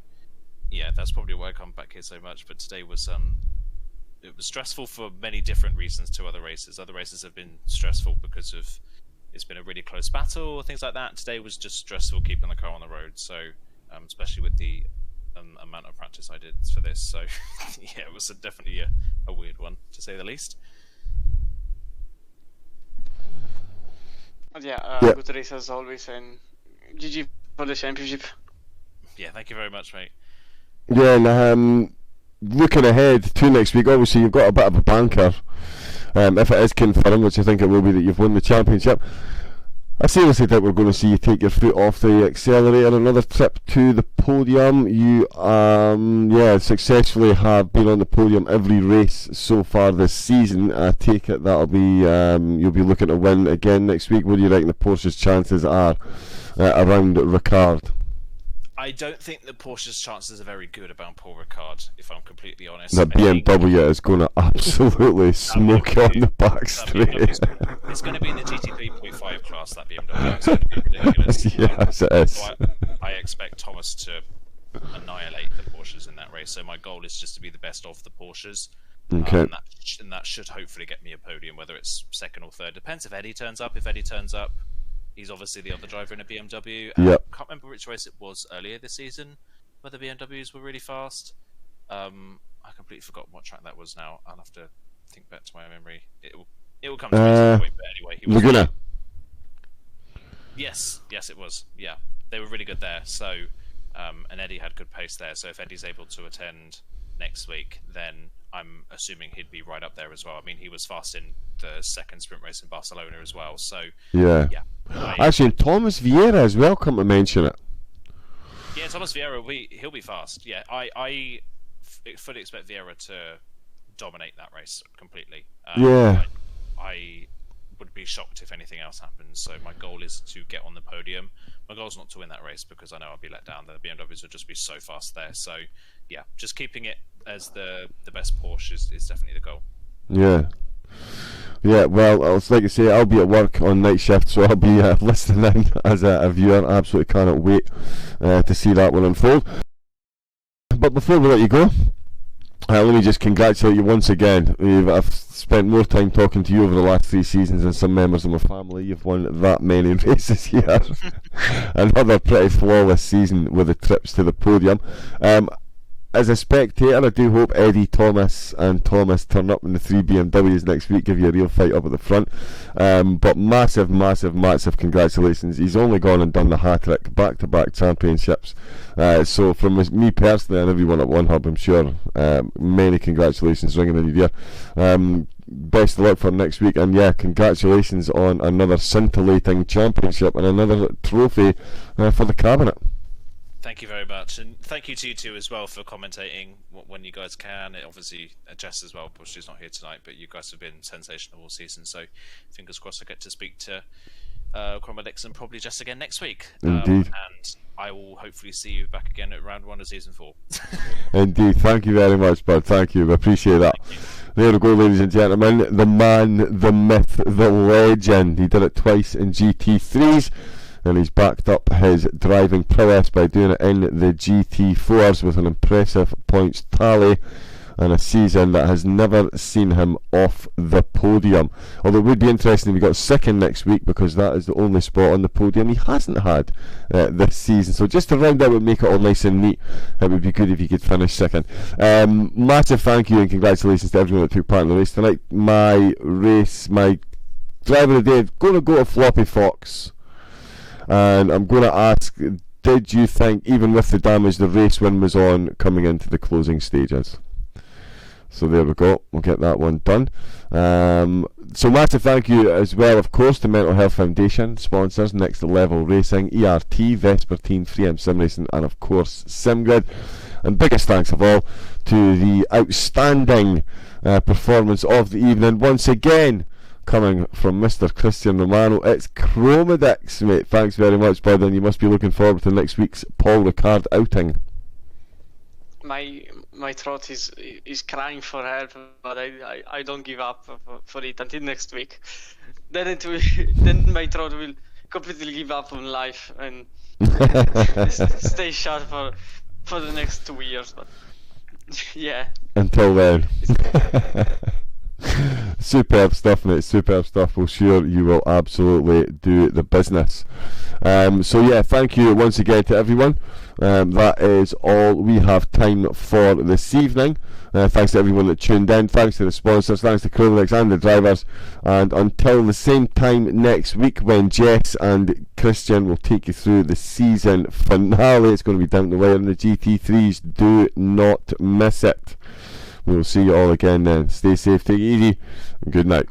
yeah, that's probably why I come back here so much. But today was it was stressful for many different reasons to other races. Other races have been stressful because of it's been a really close battle, things like that. Today was just stressful keeping the car on the road. So especially with the amount of practice I did for this. So yeah, it was definitely a weird one, to say the least. But yeah, good race as always, and GG for the championship. Yeah, thank you very much, mate. Yeah, and looking ahead to next week, obviously you've got a bit of a banker, if it is confirmed, which I think it will be, that you've won the championship. I seriously think we're going to see you take your foot off the accelerator. Another trip to the podium. You successfully have been on the podium every race so far this season. I take it that'll be you'll be looking to win again next week. What do you reckon the Porsche's chances are around Ricard? I don't think the Porsche's chances are very good about Paul Ricard, if I'm completely honest. The BMW is going to absolutely smoke on the back straight. It's going to be in the GT3.5 class, that BMW. It's going to be ridiculous. Yes, it is. So I expect Thomas to annihilate the Porsches in that race. So my goal is just to be the best of the Porsches. Okay. And that should hopefully get me a podium, whether it's second or third. Depends if Eddie turns up. If Eddie turns up, he's obviously the other driver in a BMW. Yep. Can't remember which race it was earlier this season where the BMWs were really fast. I completely forgot what track that was now. I'll have to think back to my memory. It will come to me at some point, but anyway. Laguna. Yes, it was. Yeah, they were really good there. So, and Eddie had good pace there. So if Eddie's able to attend next week, then I'm assuming he'd be right up there as well. I mean, he was fast in the second sprint race in Barcelona as well. So yeah. Actually, Thomas Vieira as well, come to mention it. Yeah, Thomas Vieira, he'll be fast. Yeah, I fully expect Vieira to dominate that race completely. Yeah. I would be shocked if anything else happens. So my goal is to get on the podium. My goal is not to win that race, because I know I'll be let down. The BMWs would just be so fast there. So yeah, just keeping it as the best Porsche is definitely the goal. Yeah. Yeah, well, it's like I say, I'll be at work on night shift, so I'll be listening in as a viewer. I absolutely cannot wait to see that one unfold. But before we let you go, Let me just congratulate you once again. I've spent more time talking to you over the last 3 seasons than some members of my family. You've won that many races here. Another pretty flawless season with the trips to the podium. As a spectator, I do hope Eddie, Thomas and Thomas turn up in the 3 BMWs next week, give you a real fight up at the front. But massive congratulations. He's only gone and done the hat-trick, back-to-back championships. So from me personally and everyone at One Hub, I'm sure, many congratulations ringing in your ear. Best of luck for next week, and yeah, congratulations on another scintillating championship and another trophy for the cabinet. Thank you very much, and thank you to you two as well for commentating when you guys can. Obviously, Jess as well, but she's not here tonight, but you guys have been sensational all season, so fingers crossed I get to speak to Cromwell Dixon, probably Jess again next week. Indeed. And I will hopefully see you back again at round 1 of season 4. Indeed, thank you very much, bud. Thank you, I appreciate that. There we go, ladies and gentlemen, the man, the myth, the legend. He did it twice in GT3s. And he's backed up his driving prowess by doing it in the GT4s with an impressive points tally and a season that has never seen him off the podium. Although it would be interesting if he got second next week, because that is the only spot on the podium he hasn't had this season. So just to round out and make it all nice and neat, it would be good if he could finish second. Massive thank you and congratulations to everyone that took part in the race tonight. My driver of the day is going to go to Floppy Fox. And I'm going to ask, did you think, even with the damage the race win was on, coming into the closing stages? So there we go, we'll get that one done. So massive thank you as well, of course, to Mental Health Foundation, sponsors, Next Level Racing, ERT, Vesper Team, 3M Sim Racing, and of course SimGrid. And biggest thanks of all to the outstanding performance of the evening, once again, coming from Mr. Christian Romano. It's Chromedix, mate. Thanks very much, bud, and you must be looking forward to next week's Paul Ricard outing. My throat is crying for help, but I don't give up for it until next week. Then my throat will completely give up on life and stay shut for the next 2 years. But yeah. Until then. Superb stuff, mate. Superb stuff. Well, sure, you will absolutely do the business. So yeah, thank you once again to everyone. That is all we have time for this evening. Thanks to everyone that tuned in. Thanks to the sponsors. Thanks to Codemasters and the drivers. And until the same time next week, when Jess and Christian will take you through the season finale. It's going to be down the wire in the GT3s. Do not miss it. We'll see you all again then. Stay safe, take it easy, and good night.